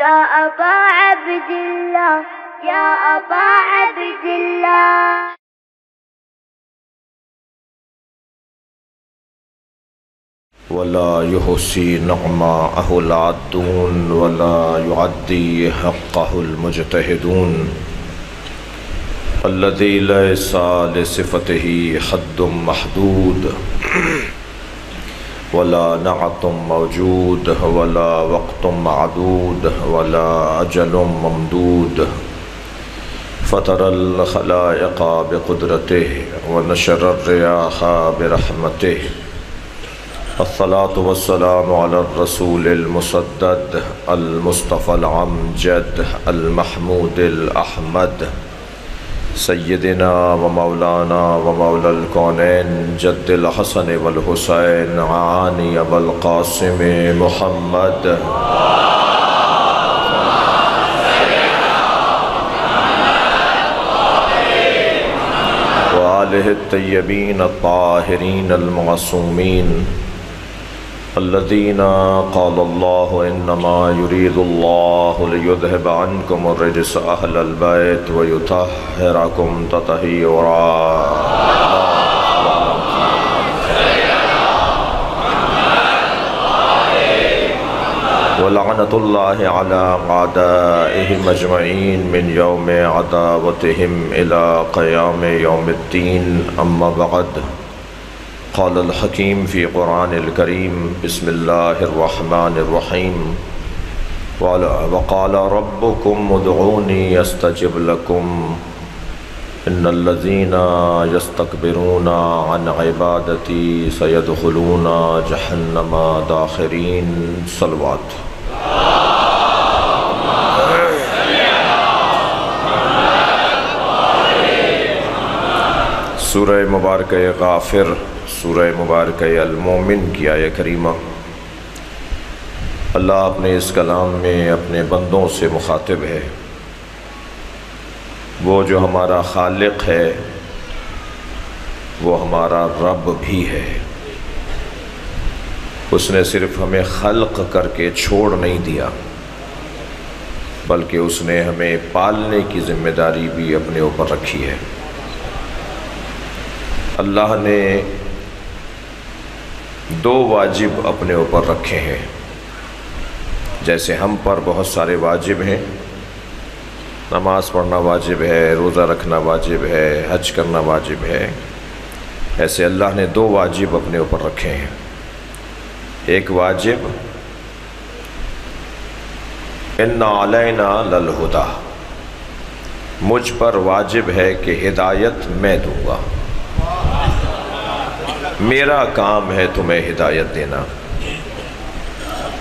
يا أبا عبد الله يا أبا عبد الله. ولا يحصي نعماءه العادون ولا يعدي حقه المجتهدون الذي ليس لصفته حد محدود ولا نعت موجود ولا وقت معدود ولا أجل ممدود فطر الخلائق بقدرته ونشر الرياح برحمته. الصلاة والسلام على الرسول المسدد المصطفى العمجد المحمود الأحمد سيدنا ومولانا ومولى الكونين جد الحسن والحسين عاني والقاسم محمد وآله الطيبين الطاهرين المعصومين الذين قال الله إنما يريد الله ليذهب عنكم الرجس أهل البيت ويطهركم تطهيرا. ولعنة الله على أعدائهم أجمعين من يوم عداوتهم إلى قيام يوم الدين. أما بعد، قال الحكيم في قرآن الكريم بسم الله الرحمن الرحيم وقال ربكم ادعوني استجب لكم ان الذين يستكبرون عن عبادتي سيدخلون جهنم داخرين. صلوات. سورہ مبارکہ غافر، سورہ مبارکہ المومن کی آیہ کریمہ اللہ اپنے اس کلام میں اپنے بندوں سے مخاطب ہے. وہ جو ہمارا خالق ہے وہ ہمارا رب بھی ہے. اس نے صرف ہمیں خلق کر کے چھوڑ نہیں دیا بلکہ اس نے ہمیں پالنے کی ذمہ داری بھی اپنے اوپر رکھی ہے. اللہ نے دو واجب اپنے اوپر رکھے ہیں. جیسے ہم پر بہت سارے واجب ہیں، نماز پڑھنا واجب ہے، روزہ رکھنا واجب ہے، حج کرنا واجب ہے، ایسے اللہ نے دو واجب اپنے اوپر رکھے ہیں. ایک واجب ان علینا للہدی، مجھ پر واجب ہے کہ ہدایت میں دوں گا، میرا کام ہے تمہیں ہدایت دینا.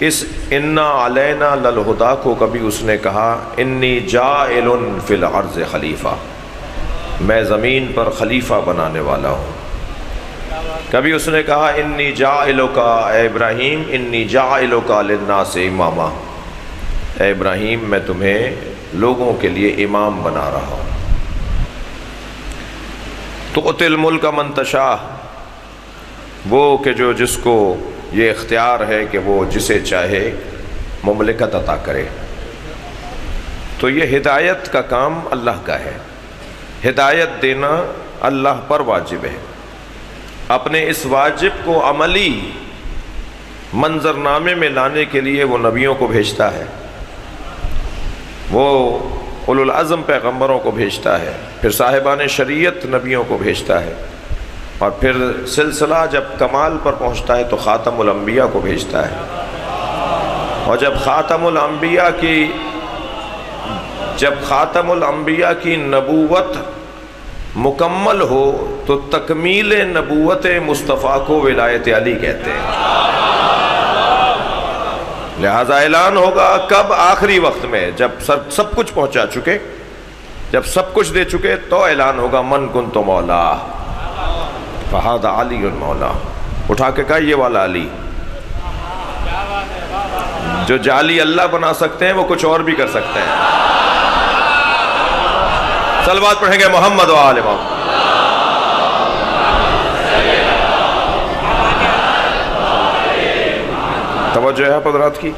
اس انا علینا للہدی کو کبھی اس نے کہا انی جاعل فی الارض خلیفہ، میں زمین پر خلیفہ بنانے والا ہوں. کبھی اس نے کہا انی جاعلک اے ابراہیم انی جاعلک للناس اماما، اے ابراہیم میں تمہیں لوگوں کے لیے امام بنا رہا ہوں. تؤتی الملک من تشاء، وہ کہ جو جس کو یہ اختیار ہے کہ وہ جسے چاہے مملکت عطا کرے. تو یہ ہدایت کا کام اللہ کا ہے، ہدایت دینا اللہ پر واجب ہے. اپنے اس واجب کو عملی منظرنامے میں لانے کے لیے وہ نبیوں کو بھیجتا ہے، وہ اولو العزم پیغمبروں کو بھیجتا ہے، پھر صاحبان شریعت نبیوں کو بھیجتا ہے، اور پھر سلسلہ جب کمال پر پہنچتا ہے تو خاتم الانبیاء کو بھیجتا ہے. اور جب خاتم الانبیاء کی نبوت مکمل ہو تو تکمیل نبوت مصطفیٰ کو ولایت علی کہتے ہیں. لہذا اعلان ہوگا کب؟ آخری وقت میں، جب سب کچھ پہنچا چکے، جب سب کچھ دے چکے تو اعلان ہوگا من کنت مولا فہذا علی مولا. اٹھا کے کہا یہ والا علی. جو جعلی اللہ بنا سکتے ہیں وہ کچھ اور بھی کر سکتے ہیں. صلوات پڑھیں گے محمد و آل محمد. توجہ ہے حضرات کی.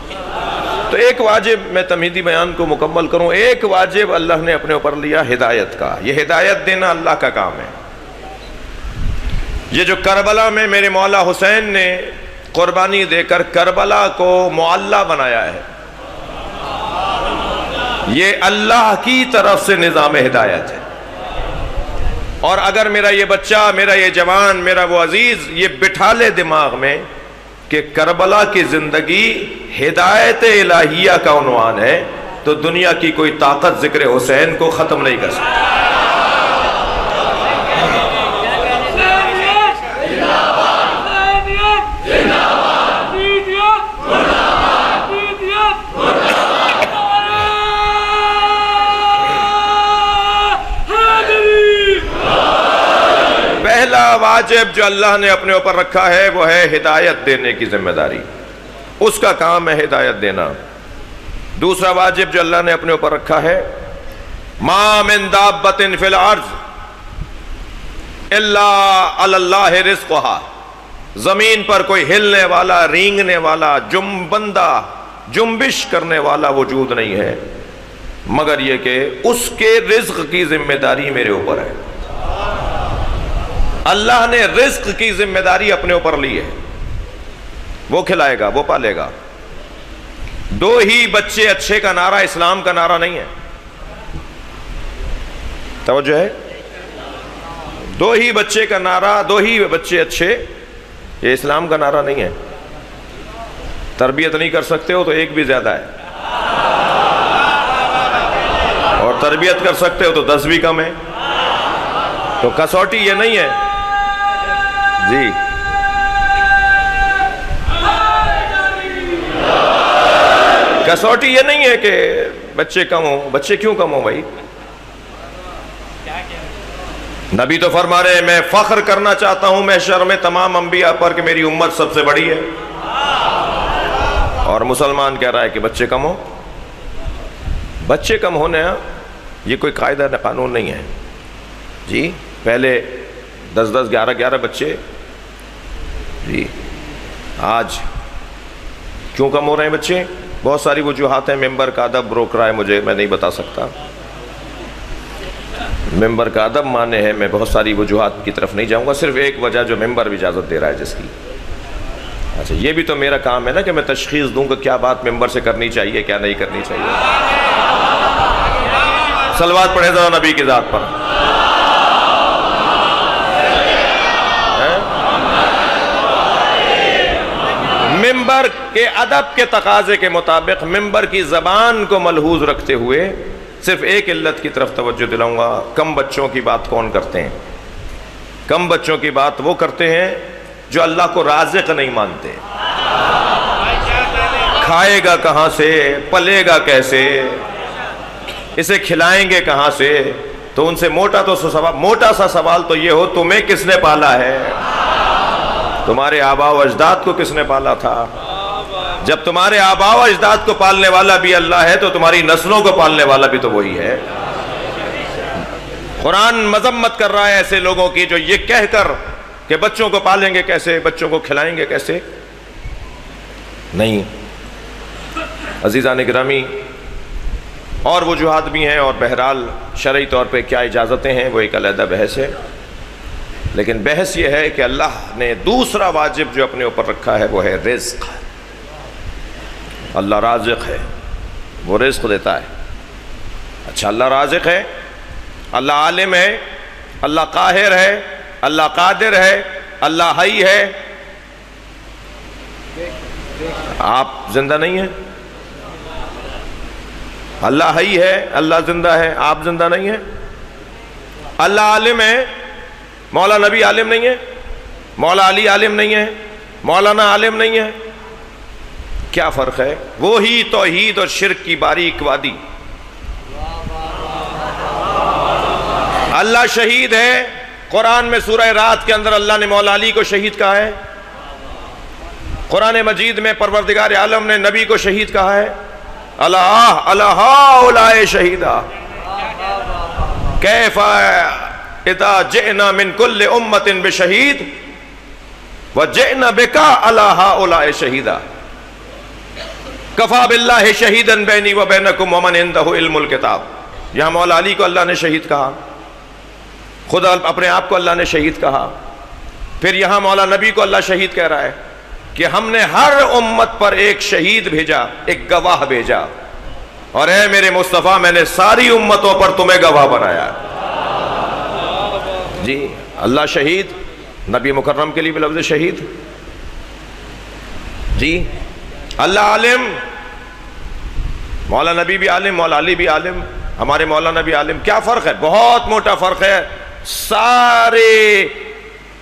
تو ایک واجب میں تمہیدی بیان کو مکمل کروں، ایک واجب اللہ نے اپنے اوپر لیا ہدایت کا. یہ ہدایت دینا اللہ کا کام ہے. یہ جو کربلا میں میرے مولا حسین نے قربانی دے کر کربلا کو معلّہ بنایا ہے، یہ اللہ کی طرف سے نظام ہدایت ہے. اور اگر میرا یہ بچہ، میرا یہ جوان، میرا وہ عزیز یہ بٹھا لے دماغ میں کہ کربلا کی زندگی ہدایت الہیہ کا عنوان ہے، تو دنیا کی کوئی طاقت ذکر حسین کو ختم نہیں کر سکتی. پہلا واجب جو اللہ نے اپنے اوپر رکھا ہے وہ ہے ہدایت دینے کی ذمہ داری. اس کا کام ہے ہدایت دینا. دوسرا واجب جو اللہ نے اپنے اوپر رکھا ہے، ما من دابۃ فی الارض الا علی اللہ رزقھا، زمین پر کوئی ہلنے والا، رینگنے والا، جنبش کرنے والا وجود نہیں ہے مگر یہ کہ اس کے رزق کی ذمہ داری میرے اوپر ہے. اللہ نے رزق کی ذمہ داری اپنے اوپر لی ہے. وہ کھلائے گا، وہ پالے گا. دو ہی بچے اچھے کا نعرہ اسلام کا نعرہ نہیں ہے. توجہ ہے؟ دو ہی بچے کا نعرہ، دو ہی بچے اچھے، یہ اسلام کا نعرہ نہیں ہے. تربیت نہیں کر سکتے ہو تو ایک بھی زیادہ ہے، اور تربیت کر سکتے ہو تو 10 بھی کم ہے. تو کسوٹی یہ نہیں ہے جی. کسوٹی یہ نہیں ہے کہ بچے کم ہوں. بچے کیوں کم ہوں بھائی؟ نبی تو فرما رہے ہیں میں فخر کرنا چاہتا ہوں محشر میں تمام انبیاء پر کہ میری امت سب سے بڑی ہے، اور مسلمان کہہ رہا ہے کہ بچے کم ہوں. بچے کم ہونے یہ کوئی قاعدہ قانون نہیں ہے جی. پہلے 10 11 بچے جی. آج کیوں کم ہو رہے ہیں بچے؟ بہت ساری وجوہات ہیں. ممبر کا ادب روک رہا ہے مجھے، میں نہیں بتا سکتا. ممبر کا ادب مانے ہے، میں بہت ساری وجوہات کی طرف نہیں جاؤں گا. صرف ایک وجہ جو ممبر بھی اجازت دے رہا ہے جس کی. اچھا یہ بھی تو میرا کام ہے نا کہ میں تشخیص دوں کہ کیا بات ممبر سے کرنی چاہیے، کیا نہیں کرنی چاہیے. صلوات پڑھے ذرا نبی کی ذات پر. ممبر کے ادب کے تقاضے کے مطابق ممبر کی زبان کو ملحوظ رکھتے ہوئے صرف ایک علت کی طرف توجہ دلاؤں گا. کم بچوں کی بات کون کرتے ہیں؟ کم بچوں کی بات وہ کرتے ہیں جو اللہ کو رازق نہیں مانتے. کھائے گا کہاں سے، پلے گا کیسے، اسے کھلائیں گے کہاں سے. تو ان سے موٹا سا سوال تو یہ ہو تمہیں کس نے پالا ہے؟ تمہارے آباء و اجداد کو کس نے پالا تھا؟ جب تمہارے آباء و اجداد کو پالنے والا بھی اللہ ہے تو تمہاری نسلوں کو پالنے والا بھی تو وہی ہے. قرآن مذمت کر رہا ہے ایسے لوگوں کی جو یہ کہہ کر کہ بچوں کو پالیں گے کیسے، بچوں کو کھلائیں گے کیسے. نہیں عزیزان گرامی، اور وجوہات بھی ہیں، اور بہرحال شرعی طور پہ کیا اجازتیں ہیں وہ ایک علیحدہ بحث ہے. لیکن بحث یہ ہے کہ اللہ نے دوسرا واجب جو اپنے اوپر رکھا ہے وہ ہے رزق. اللہ رازق ہے، وہ رزق دیتا ہے. اچھا اللہ رازق ہے، اللہ عالم ہے، اللہ قاہر ہے، اللہ قادر ہے، اللہ حی ہے. آپ زندہ نہیں ہیں. اللہ حی ہے، اللہ زندہ ہے، آپ زندہ نہیں ہیں. اللہ عالم ہے، مولا نبی عالم نہیں ہے، مولا علی عالم نہیں ہے، مولانا عالم نہیں ہے. کیا فرق ہے؟ وہی توحید اور شرک کی باریک وادی. اللہ شہید ہے. قرآن میں سورہ رات کے اندر اللہ نے مولا علی کو شہید کہا ہے. قرآن مجید میں پروردگار عالم نے نبی کو شہید کہا ہے. اللہ اللہ اولائے شہیدہ کیف اذا جئنا من کل امت بشہید وجئنا بکا علی ہؤلاء شہیدہ. کفا باللہ شہیدن بینی و بینکم ومن عندہ علم الکتاب۔ یہاں مولا علی کو اللہ نے شہید کہا، خود اپنے آپ کو اللہ نے شہید کہا، پھر یہاں مولا نبی کو اللہ شہید کہہ رہا ہے کہ ہم نے ہر امت پر ایک شہید بھیجا، ایک گواہ بھیجا، اور اے میرے مصطفیٰ میں نے ساری امتوں پر تمہیں گواہ بنایا۔ جی اللہ شہید، نبی مکرم کے لیے بھی لفظ شہید۔ جی اللہ عالم، مولا نبی بھی عالم، مولا علی بھی عالم، ہمارے مولانا بھی عالم۔ کیا فرق ہے؟ بہت موٹا فرق ہے۔ سارے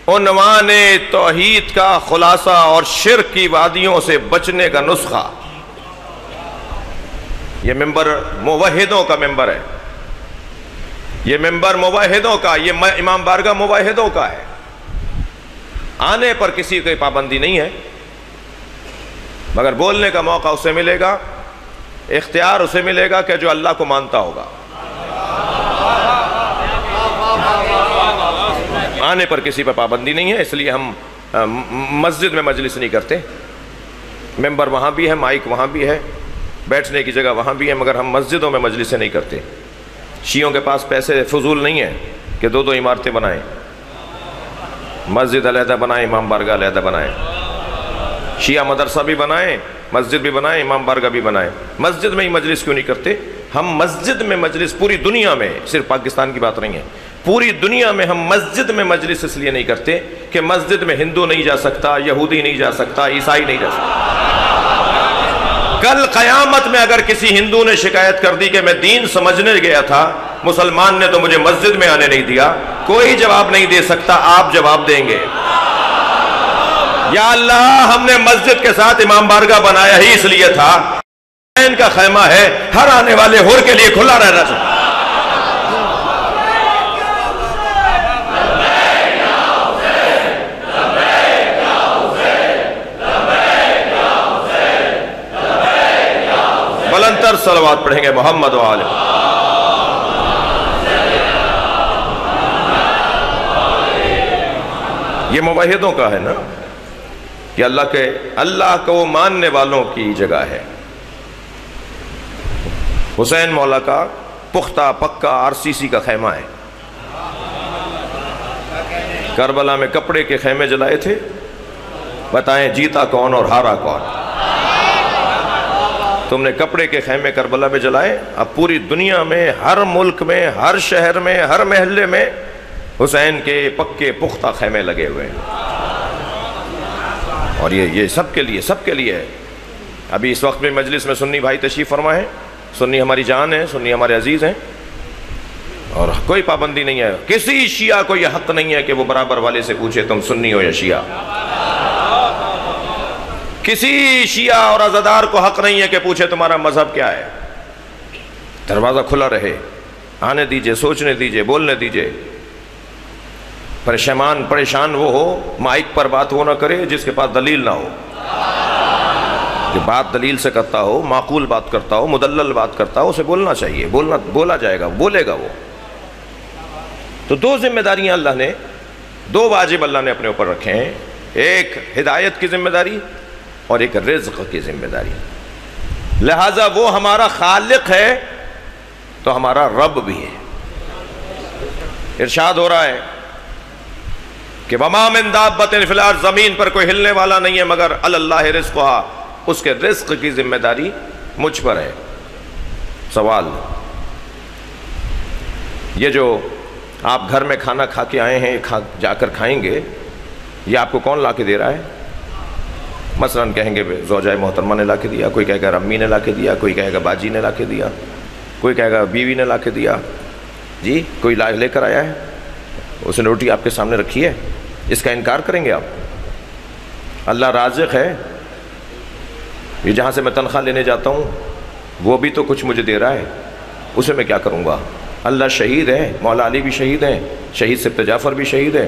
عنوان توحید کا خلاصہ اور شرک کی وادیوں سے بچنے کا نسخہ۔ یہ ممبر موحدوں کا ممبر ہے، یہ ممبر موحدوں کا، یہ امام بارگاہ موحدوں کا ہے۔ آنے پر کسی کی پابندی نہیں ہے، مگر بولنے کا موقع اسے ملے گا، اختیار اسے ملے گا کہ جو اللہ کو مانتا ہوگا۔ آنے پر کسی پر پابندی نہیں ہے، اس لیے ہم مسجد میں مجلس نہیں کرتے۔ ممبر وہاں بھی ہے، مائک وہاں بھی ہے، بیٹھنے کی جگہ وہاں بھی ہے، مگر ہم مسجدوں میں مجلسیں نہیں کرتے۔ شیعوں کے پاس پیسے فضول نہیں ہیں کہ دو دو عمارتیں بنائیں، مسجد علیحدہ بنائیں، امام بارگاہ علیحدہ بنائیں، شیعہ مدرسہ بھی بنائیں، مسجد بھی بنائیں، امام بارگاہ بھی بنائیں۔ مسجد میں ہی مجلس کیوں نہیں کرتے؟ ہم مسجد میں مجلس پوری دنیا میں، صرف پاکستان کی بات نہیں ہے، پوری دنیا میں ہم مسجد میں مجلس اس لیے نہیں کرتے کہ مسجد میں ہندو نہیں جا سکتا، یہودی نہیں جا سکتا، عیسائی نہیں جا سکتا۔ کل قیامت میں اگر کسی ہندو نے شکایت کر دی کہ میں دین سمجھنے گیا تھا، مسلمان نے تو مجھے مسجد میں آنے نہیں دیا، کوئی جواب نہیں دے سکتا، آپ جواب دیں گے۔ یا اللہ ہم نے مسجد کے ساتھ امام بارگاہ بنایا ہی اس لیے تھا، ان کا خیمہ ہے، ہر آنے والے حر کے لیے کھلا رہنا چاہیے۔ بلندتر صلوات پڑھیں گے محمد و آلہ۔ یہ موحدوں کا ہے نا، کہ اللہ کو ماننے والوں کی جگہ ہے۔ حسین مولا کا پختہ پکا RCC کا خیمہ ہے۔ کربلا میں کپڑے کے خیمے جلائے تھے، بتائیں جیتا کون اور ہارا کون؟ تم نے کپڑے کے خیمے کربلا میں جلائے، اب پوری دنیا میں، ہر ملک میں، ہر شہر میں، ہر محلے میں حسین کے پکے پختہ خیمے لگے ہوئے ہیں، اور یہ سب کے لیے ہے۔ ابھی اس وقت میں مجلس میں سنی بھائی تشریف فرما ہے، سنی ہماری جان ہے، سنی ہمارے عزیز ہیں، اور کوئی پابندی نہیں ہے، کسی شیعہ کو یہ حق نہیں ہے کہ وہ برابر والے سے پوچھے تم سنی ہو یا شیعہ۔ کسی شیعہ اور عزادار کو حق نہیں ہے کہ پوچھے تمہارا مذہب کیا ہے۔ دروازہ کھلا رہے، آنے دیجئے، سوچنے دیجئے، بولنے دیجئے۔ پریشان وہ ہو، مائک پر بات وہ نہ کرے جس کے پاس دلیل نہ ہو، جو بات دلیل سے کرتا ہو، معقول بات کرتا ہو، مدلل بات کرتا ہو، اسے بولنا چاہیے، بولا جائے گا، بولے گا وہ۔ تو دو ذمہ داریاں اللہ نے، دو واجب اللہ نے اپنے اوپر رکھے ہیں، ایک ہدایت کی ذمہ داری اور ایک رزق کی ذمہ داری۔ لہٰذا وہ ہمارا خالق ہے تو ہمارا رب بھی ہے۔ ارشاد ہو رہا ہے کہ وَمَا مِن دَابَّةٍ فِي الْأَرْضِ، زمین پر کوئی ہلنے والا نہیں ہے مگر عَلَى اللَّهِ رِزْقُهَا، اس کے رزق کی ذمہ داری مجھ پر ہے۔ سوال، یہ جو آپ گھر میں کھانا کھا کے آئے ہیں، جا کر کھائیں گے، یہ آپ کو کون لا کے دے رہا ہے؟ مثلاً کہیں گے زوجہ محترمہ نے لا کے دیا، کوئی کہے گا امی نے لا کے دیا، کوئی کہے گا باجی نے لا کے دیا، کوئی کہے گا بیوی نے لا کے دیا، جی کوئی لے کر آیا ہے، اس نے روٹی آپ کے سامنے رکھی ہے، اس کا انکار کریں گے آپ؟ اللہ رازق ہے، یہ جہاں سے میں تنخواہ لینے جاتا ہوں وہ بھی تو کچھ مجھے دے رہا ہے، اسے میں کیا کروں گا؟ اللہ شہید ہے، مولا علی بھی شہید ہیں، شہید سبت جعفر بھی شہید ہے،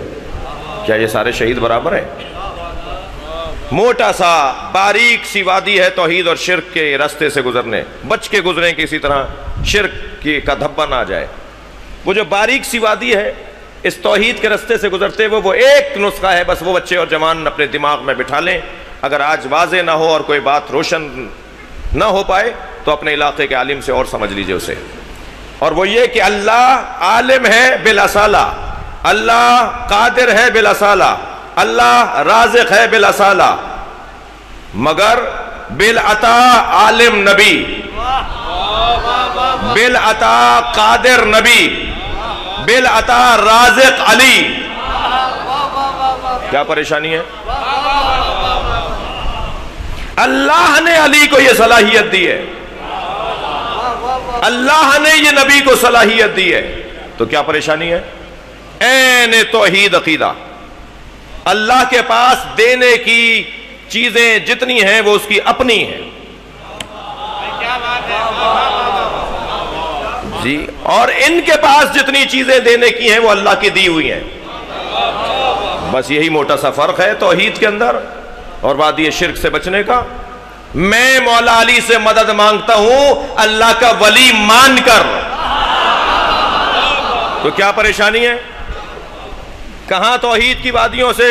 کیا یہ سارے شہید برابر ہیں؟ موٹا سا باریک سی وادی ہے توحید اور شرک کے راستے سے گزرنے، بچ کے گزریں کسی طرح شرک کی کا دھبا نہ آ جائے۔ وہ جو باریک سی وادی ہے اس توحید کے راستے سے گزرتے ہوئے، وہ ایک نسخہ ہے، بس وہ بچے اور جوان اپنے دماغ میں بٹھا لیں۔ اگر آج واضح نہ ہو اور کوئی بات روشن نہ ہو پائے تو اپنے علاقے کے عالم سے اور سمجھ لیجئے اسے. اور وہ یہ کہ اللہ عالم ہے بالاصالہ، اللہ قادر ہے بالاصالہ، اللہ رازق ہے بالاصالہ، مگر بالعطا عالم نبی، بالعطا قادر نبی، بالعطا رازق علی. کیا پریشانی ہے؟ اللہ نے علی کو یہ صلاحیت دی ہے، اللہ نے یہ نبی کو صلاحیت دی ہے، تو کیا پریشانی ہے؟ عین توحید عقیدہ. اللہ کے پاس دینے کی چیزیں جتنی ہیں وہ اس کی اپنی ہیں جی، اور ان کے پاس جتنی چیزیں دینے کی ہیں وہ اللہ کی دی ہوئی ہیں. بس یہی موٹا سا فرق ہے توحید کے اندر اور وادی شرک سے بچنے کا. میں مولا علی سے مدد مانگتا ہوں اللہ کا ولی مان کر، تو کیا پریشانی ہے؟ کہاں توحید کی وادیوں سے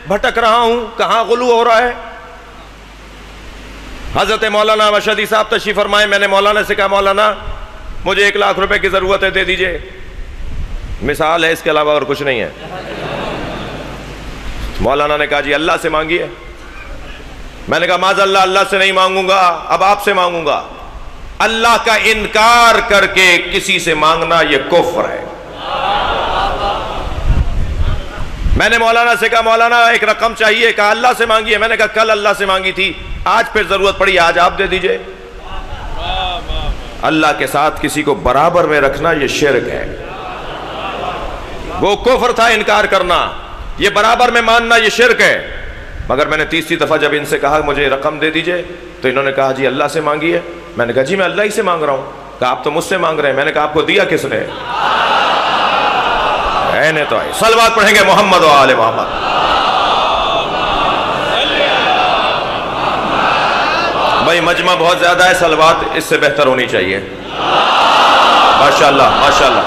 بھٹک رہا ہوں، کہاں غلو ہو رہا ہے. حضرت مولانا مشہدی صاحب تشریف فرمائے. میں نے مولانا سے کہا مولانا مجھے 1 لاکھ روپے کی ضرورت ہے، دے دیجئے. مثال ہے، اس کے علاوہ اور کچھ نہیں ہے. مولانا نے کہا جی اللہ سے مانگیے. میں نے کہا معاذ اللہ، اللہ سے نہیں مانگوں گا، اب آپ سے مانگوں گا. اللہ کا انکار کر کے کسی سے مانگنا یہ کفر ہے. میں نے مولانا سے کہا مولانا ایک رقم چاہیے، کہا اللہ سے مانگیے. میں نے کہا کل اللہ سے مانگی تھی، آج پھر ضرورت پڑی، آج آپ دے دیجئے. اللہ کے ساتھ کسی کو برابر میں رکھنا یہ شرک ہے. وہ کفر تھا انکار کرنا، یہ برابر میں ماننا یہ شرک ہے. مگر میں نے تیسری دفعہ جب ان سے کہا مجھے رقم دے دیجئے تو انہوں نے کہا جی اللہ سے مانگیے. میں نے کہا جی میں اللہ ہی سے مانگ رہا ہوں. کہا آپ تو مجھ سے مانگ رہے ہیں. میں نے کہا آپ کو دیا کس نے؟ اینے تو آئی. صلوات پڑھیں گے محمد و آل محمد. بھائی مجمع بہت زیادہ ہے، صلوات اس سے بہتر ہونی چاہیے. ماشاءاللہ ماشاءاللہ.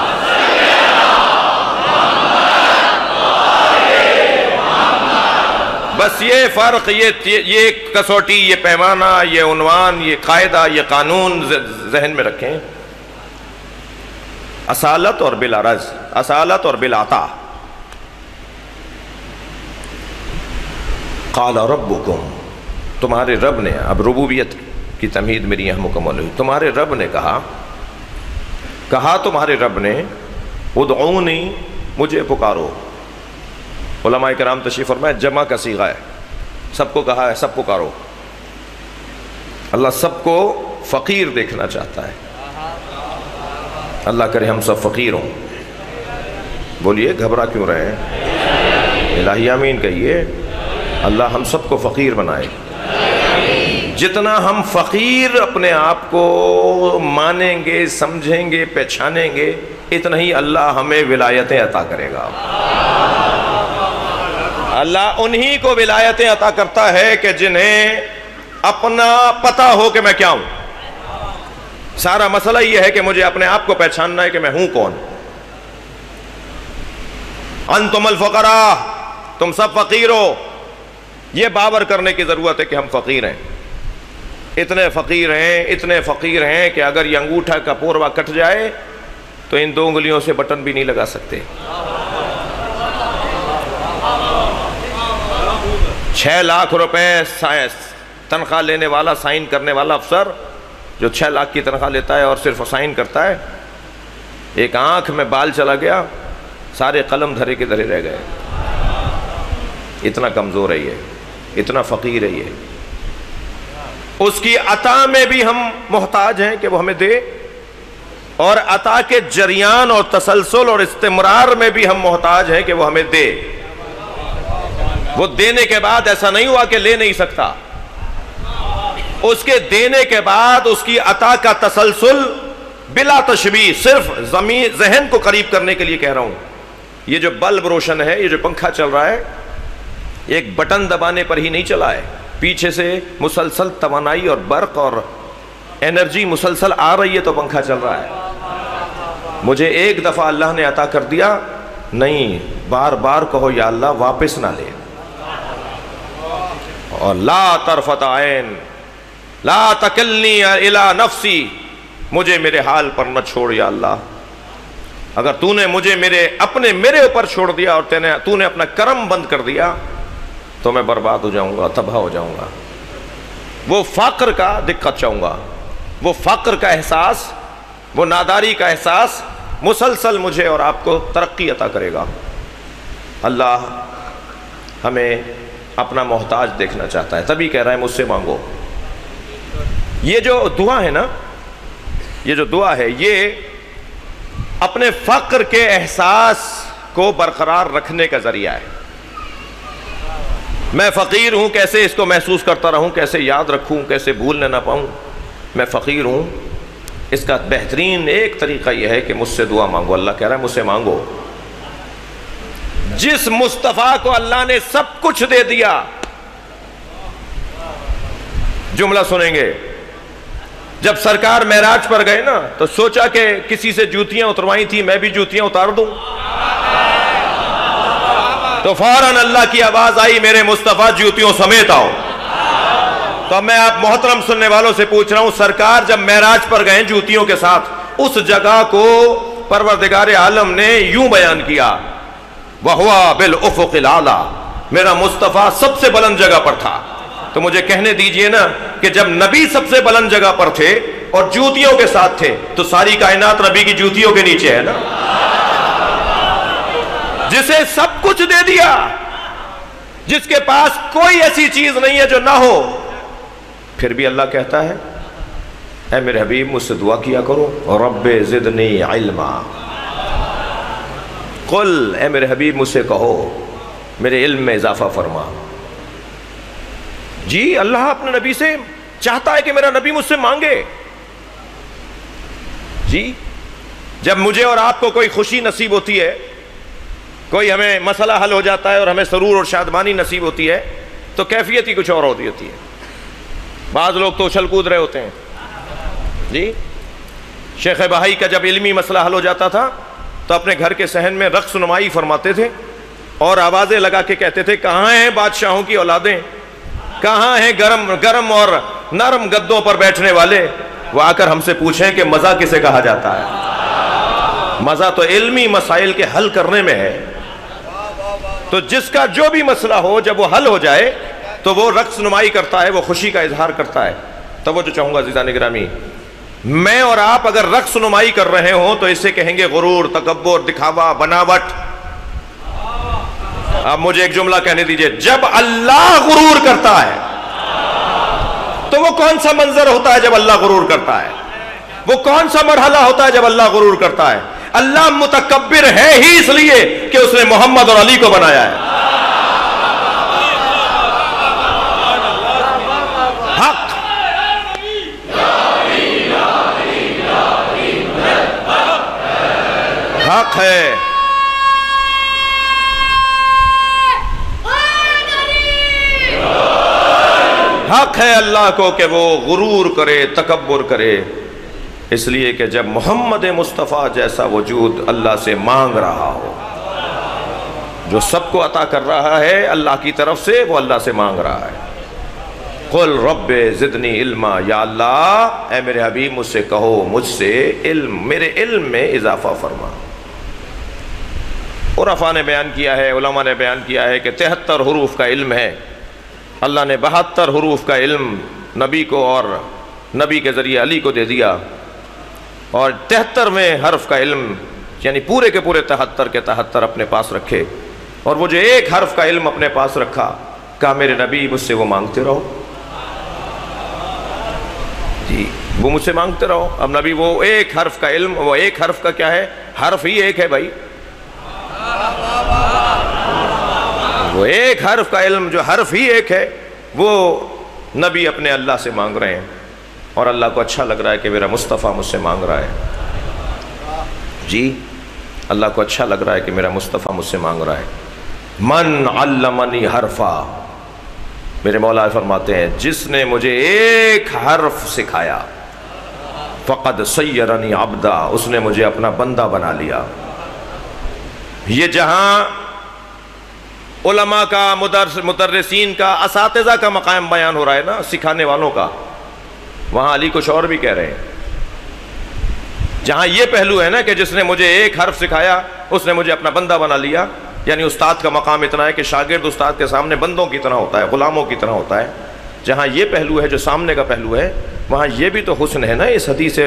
بس یہ فرق، یہ کسوٹی، یہ پیمانہ، یہ عنوان، یہ قاعدہ، یہ قانون ذہن میں رکھیں. اصالت اور بالعرض، اصالت اور بالعطا. قال ربکم، تمہارے رب نے، اب ربوبیت کی تمہید میری یہاں مکمل ہوئی. تمہارے رب نے کہا تمہارے رب نے ادعونی، مجھے پکارو. علماء کرام تشریف فرمائے جمع کا صیغہ ہے، سب کو کہا ہے سب پکارو. اللہ سب کو فقیر دیکھنا چاہتا ہے. اللہ کرے ہم سب فقیر ہوں. بولیے گھبرا کیوں رہے ہیں؟ الہی آمین کہیے. اللہ ہم سب کو فقیر بنائے. جتنا ہم فقیر اپنے آپ کو مانیں گے، سمجھیں گے، پہچانیں گے، اتنا ہی اللہ ہمیں ولایتیں عطا کرے گا. اللہ انہی کو ولایتیں عطا کرتا ہے کہ جنہیں اپنا پتہ ہو کہ میں کیا ہوں. سارا مسئلہ یہ ہے کہ مجھے اپنے آپ کو پہچاننا ہے کہ میں ہوں کون. انتم الفقراء، تم سب فقیر ہو. یہ باور کرنے کی ضرورت ہے کہ ہم فقیر ہیں. اتنے فقیر ہیں کہ اگر یہ انگوٹھا کا پوروا کٹ جائے تو ان 2 انگلیوں سے بٹن بھی نہیں لگا سکتے. 6 لاکھ روپے تنخواہ لینے والا، سائن کرنے والا افسر جو 6 لاکھ کی تنخواہ لیتا ہے اور صرف سائن کرتا ہے، ایک آنکھ میں بال چلا گیا، سارے قلم دھرے کے دھرے رہ گئے. اتنا کمزور ہے یہ، اتنا فقیر ہے یہ. اس کی عطا میں بھی ہم محتاج ہیں کہ وہ ہمیں دے، اور عطا کے جریان اور تسلسل اور استمرار میں بھی ہم محتاج ہیں کہ وہ ہمیں دے. وہ دینے کے بعد ایسا نہیں ہوا کہ لے نہیں سکتا. اس کے دینے کے بعد اس کی عطا کا تسلسل بلا تشبیہ. صرف ذہن کو قریب کرنے کے لیے کہہ رہا ہوں. یہ جو بلب روشن ہے، یہ جو پنکھا چل رہا ہے، ایک بٹن دبانے پر ہی نہیں چلا ہے. پیچھے سے مسلسل توانائی اور برق اور انرجی مسلسل آ رہی ہے تو پنکھا چل رہا ہے. مجھے ایک دفعہ اللہ نے عطا کر دیا نہیں، بار بار کہو یا اللہ واپس نہ لے. اور لا طرفت عین، لا تکلنی الی نفسی، مجھے میرے حال پر نہ چھوڑ یا اللہ، اگر تو نے مجھے میرے اوپر چھوڑ دیا اور تو نے اپنا کرم بند کر دیا تو میں برباد ہو جاؤں گا، تباہ ہو جاؤں گا۔ وہ فقر کا دقت چاہوں گا، وہ فقر کا احساس، وہ ناداری کا احساس مسلسل مجھے اور آپ کو ترقی عطا کرے گا۔ اللہ ہمیں اپنا محتاج دیکھنا چاہتا ہے، تبھی کہہ رہا ہے مجھ سے مانگو۔ یہ جو دعا ہے نا، یہ جو دعا ہے، یہ اپنے فقر کے احساس کو برقرار رکھنے کا ذریعہ ہے۔ میں فقیر ہوں، کیسے اس کو محسوس کرتا رہوں، کیسے یاد رکھوں، کیسے بھولنے نہ پاؤں، میں فقیر ہوں۔ اس کا بہترین ایک طریقہ یہ ہے کہ مجھ سے دعا مانگو۔ اللہ کہہ رہا ہے مجھ سے مانگو۔ جس مصطفیٰ کو اللہ نے سب کچھ دے دیا، جملہ سنیں گے، جب سرکار معراج پر گئے نا تو سوچا کہ کسی سے جوتیاں اتروائی تھی، میں بھی جوتیاں اتار دوں، تو فوراً اللہ کی آواز آئی میرے مصطفیٰ جوتیوں سمیت آؤ۔ تو میں آپ محترم سننے والوں سے پوچھ رہا ہوں، سرکار جب معراج پر گئے جوتیوں کے ساتھ، اس جگہ کو پروردگار عالم نے یوں بیان کیا، وَهُوَ بِالْأُفُقِ الْأَعْلَىٰ، میرا مصطفیٰ سب سے بلند جگہ پر تھا۔ تو مجھے کہنے دیجئے نا کہ جب نبی سب سے بلند جگہ پر تھے اور جوتیوں کے ساتھ تھے تو ساری کائنات نبی کی جوتیوں کے نیچے ہے نا۔ جسے سب کچھ دے دیا، جس کے پاس کوئی ایسی چیز نہیں ہے جو نہ ہو، پھر بھی اللہ کہتا ہے اے میرے حبیب مجھ سے دعا کیا کرو، رب زدنی علما، قل، اے میرے حبیب مجھ سے کہو میرے علم میں اضافہ فرما۔ جی اللہ اپنے نبی سے چاہتا ہے کہ میرا نبی مجھ سے مانگے۔ جی جب مجھے اور آپ کو کوئی خوشی نصیب ہوتی ہے، کوئی ہمیں مسئلہ حل ہو جاتا ہے اور ہمیں سرور اور شادمانی نصیب ہوتی ہے تو کیفیت ہی کچھ اور ہوتی ہے۔ بعض لوگ تو اچھل کود رہے ہوتے ہیں۔ جی شیخ بہائی کا جب علمی مسئلہ حل ہو جاتا تھا تو اپنے گھر کے صحن میں رقص نمائی فرماتے تھے اور آوازیں لگا کے کہتے تھے کہاں ہیں بادشاہوں کی اولادیں، کہاں ہیں گرم اور نرم گدوں پر بیٹھنے والے، وہ آ کر ہم سے پوچھیں کہ مزہ کسے کہا جاتا ہے۔ مزہ تو علمی مسائل کے حل کرنے میں ہے۔ تو جس کا جو بھی مسئلہ ہو جب وہ حل ہو جائے تو وہ رقص نمائی کرتا ہے، وہ خوشی کا اظہار کرتا ہے۔ توجہ چاہوں گا عزیزان گرامی، میں اور آپ اگر رقص نمائی کر رہے ہوں تو اسے کہیں گے غرور، تکبر، دکھاوا، بناوٹ۔ اب مجھے ایک جملہ کہنے دیجئے، جب اللہ غرور کرتا ہے تو وہ کون سا منظر ہوتا ہے جب اللہ غرور کرتا ہے؟ وہ کون سا مرحلہ ہوتا ہے جب اللہ غرور کرتا ہے؟ اللہ متکبر ہے ہی اس لیے کہ اس نے محمد اور علی کو بنایا ہے۔ حق حق ہے، حق ہے اللہ کو کہ وہ غرور کرے، تکبر کرے، اس لیے کہ جب محمد مصطفیٰ جیسا وجود اللہ سے مانگ رہا ہو، جو سب کو عطا کر رہا ہے اللہ کی طرف سے، وہ اللہ سے مانگ رہا ہے۔ قل رب زدنی علما، یا اللہ اے میرے حبیب مجھ سے کہو مجھ سے علم، میرے علم میں اضافہ فرما۔ عرفاء نے بیان کیا ہے، علماء نے بیان کیا ہے کہ 73 حروف کا علم ہے۔ اللہ نے 72 حروف کا علم نبی کو اور نبی کے ذریعے علی کو دے دیا، اور 73ویں حرف کا علم یعنی پورے کے پورے 73 کے 73 اپنے پاس رکھے، اور وہ جو ایک حرف کا علم اپنے پاس رکھا، کہا میرے نبی مجھ سے وہ مانگتے رہو۔ جی وہ مجھ سے مانگتے رہو۔ اب نبی وہ ایک حرف کا علم، وہ ایک حرف کا کیا ہے؟ حرف ہی ایک ہے بھائی، وہ ایک حرف کا علم جو حرف ہی ایک ہے، وہ نبی اپنے اللہ سے مانگ رہے ہیں، اور اللہ کو اچھا لگ رہا ہے کہ میرا مصطفیٰ مجھ سے مانگ رہا ہے۔ جی اللہ کو اچھا لگ رہا ہے کہ میرا مصطفیٰ مجھ سے مانگ رہا ہے۔ من علمنی حرفا، میرے مولا فرماتے ہیں جس نے مجھے ایک حرف سکھایا، فقد سیرنی عبدا، اس نے مجھے اپنا بندہ بنا لیا۔ یہ جہاں علماء کا، مدرسین کا، اساتذہ کا مقام بیان ہو رہا ہے نا، سکھانے والوں کا، وہاں علی کچھ اور بھی کہہ رہے ہیں. جہاں یہ پہلو ہے نا کہ جس نے مجھے ایک حرف سکھایا اس نے مجھے اپنا بندہ بنا لیا، یعنی استاد کا مقام اتنا ہے کہ شاگرد استاد کے سامنے بندوں کی طرح ہوتا ہے، غلاموں کی طرح ہوتا ہے. جہاں یہ پہلو ہے جو سامنے کا پہلو ہے، وہاں یہ بھی تو حسن ہے نا اس حدیث،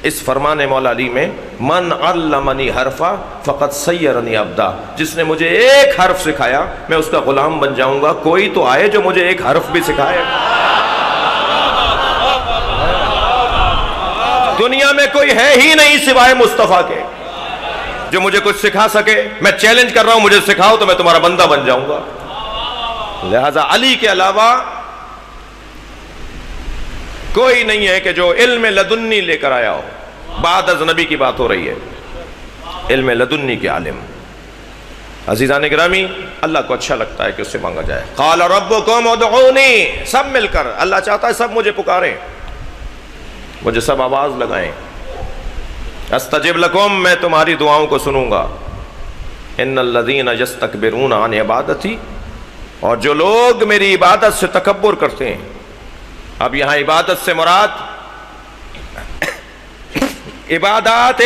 اس فرمان مولا علی میں، من علمنی حرفا فقط سیرنی عبدا، جس نے مجھے ایک حرف سکھایا میں اس کا غلام بن جاؤں گا. کوئی تو آئے جو مجھے ایک حرف بھی سکھائے. دنیا میں کوئی ہے ہی نہیں سوائے مصطفیٰ کے جو مجھے کچھ سکھا سکے. میں چیلنج کر رہا ہوں، مجھے سکھاؤ تو میں تمہارا بندہ بن جاؤں گا. لہذا علی کے علاوہ کوئی نہیں ہے کہ جو علم لدنی لے کر آیا ہو. بعد از نبی کی بات ہو رہی ہے، علم لدنی کے عالم. عزیزان گرامی، اللہ کو اچھا لگتا ہے کہ اس سے مانگا جائے. قال ربکم ادعونی، سب مل کر اللہ چاہتا ہے سب مجھے پکاریں، مجھے سب آواز لگائیں. استجب لکم، میں تمہاری دعاؤں کو سنوں گا. ان الذین یستکبرون عن عبادتی، اور جو لوگ میری عبادت سے تکبر کرتے ہیں. اب یہاں عبادت سے مراد عبادات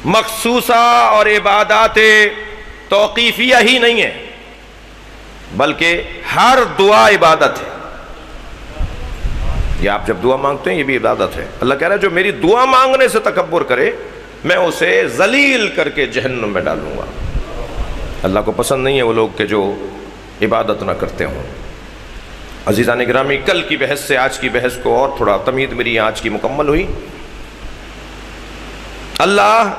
مخصوصہ اور عبادات توقیفیہ ہی نہیں ہے، بلکہ ہر دعا عبادت ہے. یہ آپ جب دعا مانگتے ہیں یہ بھی عبادت ہے. اللہ کہہ رہا ہے جو میری دعا مانگنے سے تکبر کرے میں اسے ذلیل کر کے جہنم میں ڈالوں گا. اللہ کو پسند نہیں ہے وہ لوگ کہ جو عبادت نہ کرتے ہوں. عزیزان گرامی، کل کی بحث سے آج کی بحث کو اور تھوڑا تمہید میری آج کی مکمل ہوئی. اللہ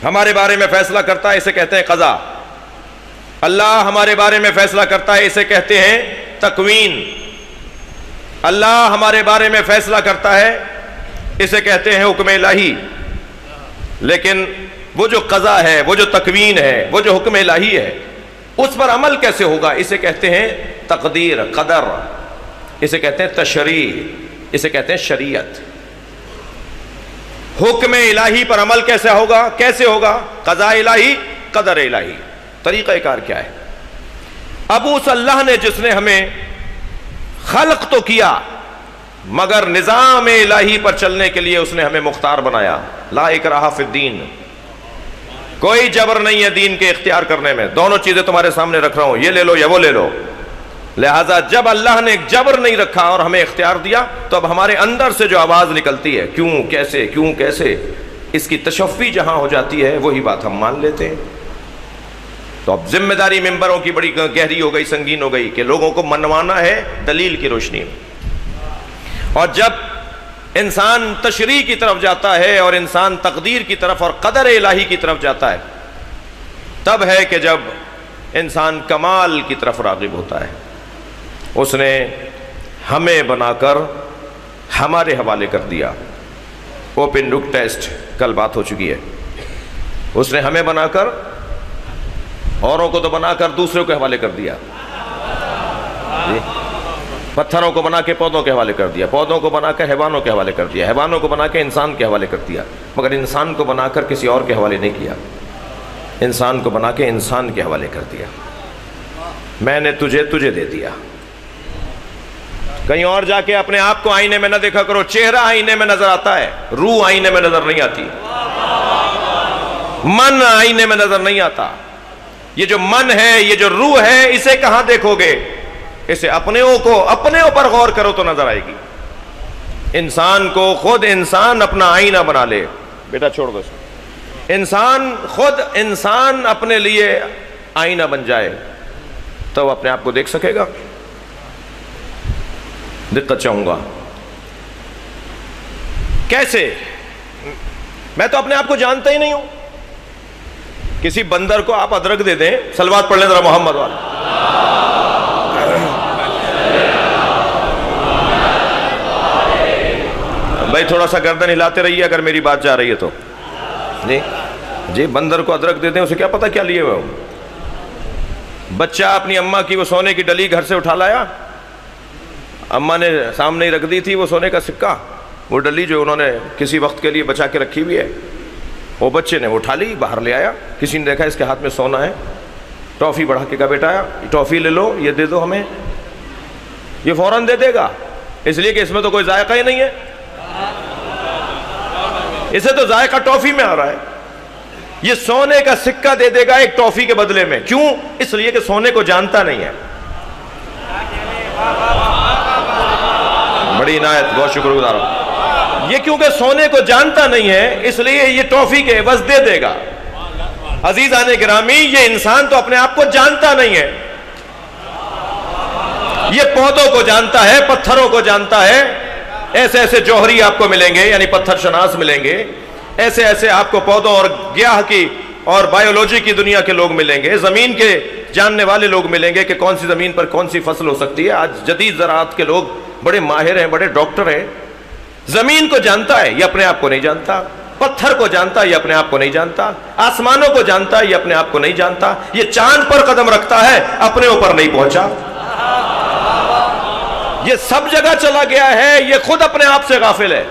ہمارے بارے میں فیصلہ کرتا ہے، اسے کہتے ہیں قضا. اللہ ہمارے بارے میں فیصلہ کرتا ہے، اسے کہتے ہیں تکوین. اللہ ہمارے بارے میں فیصلہ کرتا ہے، اسے کہتے ہیں حکم الہی. لیکن وہ جو قضا ہے، وہ جو تکوین ہے، وہ جو حکم الہی ہے، اس پر عمل کیسے ہوگا، اسے کہتے ہیں تقدیر، قدر. اسے کہتے ہیں تشریع، اسے کہتے ہیں شریعت. حکم الہی پر عمل کیسے ہوگا، کیسے ہوگا؟ قضاء الہی، قدر الہی. طریقہ کار کیا ہے؟ اب اس اللہ نے جس نے ہمیں خلق تو کیا مگر نظام الہی پر چلنے کے لیے اس نے ہمیں مختار بنایا. لا اکراہ فی الدین، کوئی جبر نہیں ہے دین کے اختیار کرنے میں. دونوں چیزیں تمہارے سامنے رکھ رہا ہوں، یہ لے لو یا وہ لے لو. لہٰذا جب اللہ نے ایک جبر نہیں رکھا اور ہمیں اختیار دیا تو اب ہمارے اندر سے جو آواز نکلتی ہے کیوں کیسے کیوں کیسے، اس کی تشفی جہاں ہو جاتی ہے وہی بات ہم مان لیتے ہیں. تو اب ذمہ داری ممبروں کی بڑی گہری ہو گئی، سنگین ہو گئی کہ لوگوں کو منوانا ہے دلیل کی روشنی میں. اور جب انسان تشریع کی طرف جاتا ہے اور انسان تقدیر کی طرف اور قدر الہی کی طرف جاتا ہے، تب ہے کہ جب انسان کمال کی طرف راغب ہوتا ہے. اس نے ہمیں بنا کر ہمارے حوالے کر دیا. اوپن بک ٹیسٹ کل بات ہو چکی ہے. اس نے ہمیں بنا کر، اوروں کو تو بنا کر دوسروں کے حوالے کر دیا. پتھروں کو بنا کے پودوں کے حوالے کر دیا، پودوں کو بنا کے حیوانوں کے حوالے کر دیا، حیوانوں کو بنا کے انسان کے حوالے کر دیا. مگر انسان کو بنا کر کسی اور کے حوالے نہیں کیا، انسان کو بنا کے انسان کے حوالے کر دیا. میں نے تجھے دے دیا. کہیں اور جا کے اپنے آپ کو آئینے میں نہ دیکھا کرو. چہرہ آئینے میں نظر آتا ہے، روح آئینے میں نظر نہیں آتی، من آئینے میں نظر نہیں آتا. یہ جو من ہے، یہ جو روح ہے، اسے کہاں دیکھو گے؟ اسے اپنے اوپر غور کرو تو نظر آئے گی. انسان کو خود انسان اپنا آئینہ بنا لے. بیٹا چھوڑ دو. انسان اپنے لیے آئینہ بن جائے تو وہ اپنے آپ کو دیکھ سکے گا. دقت چاہوں گا کیسے؟ میں تو اپنے آپ کو جانتا ہی نہیں ہوں. کسی بندر کو آپ ادرک دے دیں، صلوات پڑھ لیں ذرا محمد والا. بھائی تھوڑا سا گردن ہلاتے رہیے اگر میری بات جا رہی ہے تو. جی بندر کو ادرک دے دیں، اسے کیا پتا کیا لیے ہوئے ہوں. بچہ اپنی اماں کی وہ سونے کی ڈلی گھر سے اٹھا لایا، اماں نے سامنے ہی رکھ دی تھی وہ سونے کا سکہ، وہ ڈلی جو انہوں نے کسی وقت کے لیے بچا کے رکھی ہوئی ہے. وہ بچے نے وہ اٹھا لی، باہر لے آیا. کسی نے دیکھا اس کے ہاتھ میں سونا ہے، ٹافی بڑھا کے کہا بیٹا ٹافی لے لو، یہ دے دو ہمیں. یہ فوراً دے دے گا. اس لیے کہ اس میں تو کوئی ذائقہ ہی نہیں ہے، اسے تو ذائقہ ٹافی میں آ رہا ہے. یہ سونے کا سکہ دے دے گا ایک ٹافی کے بدلے میں. کیوں؟ اس لیے کہ سونے کو جانتا نہیں ہے. بڑی عنایت، بہت شکر گزار ہوں. یہ کیونکہ سونے کو جانتا نہیں ہے اس لیے یہ ٹافی کے عوض دے دے گا. عزیزان گرامی، یہ انسان تو اپنے آپ کو جانتا نہیں ہے. یہ پودوں کو جانتا ہے، پتھروں کو جانتا ہے. ایسے ایسے جوہری آپ کو ملیں گے، یعنی پتھر شناس ملیں گے. ایسے ایسے آپ کو پودوں اور گیاہ کی اور بایولوجی کی دنیا کے لوگ ملیں گے. زمین کے جاننے والے لوگ ملیں گے کہ کون سی زمین پر کون سی فصل ہو سکتی ہے. آج جدید زراعت کے لوگ بڑے ماہر ہیں، بڑے ڈاکٹر ہیں. زمین کو جانتا ہے، یہ اپنے آپ کو نہیں جانتا. پتھر کو جانتا ہے، یہ اپنے آپ کو نہیں جانتا. آسمانوں کو جانتا ہے، یہ اپنے آپ کو نہیں جانتا. یہ چاند پر قدم رکھتا ہے، اپنے اوپر نہیں پہنچا. یہ سب جگہ چلا گیا ہے، یہ خود اپنے آپ سے غافل ہے.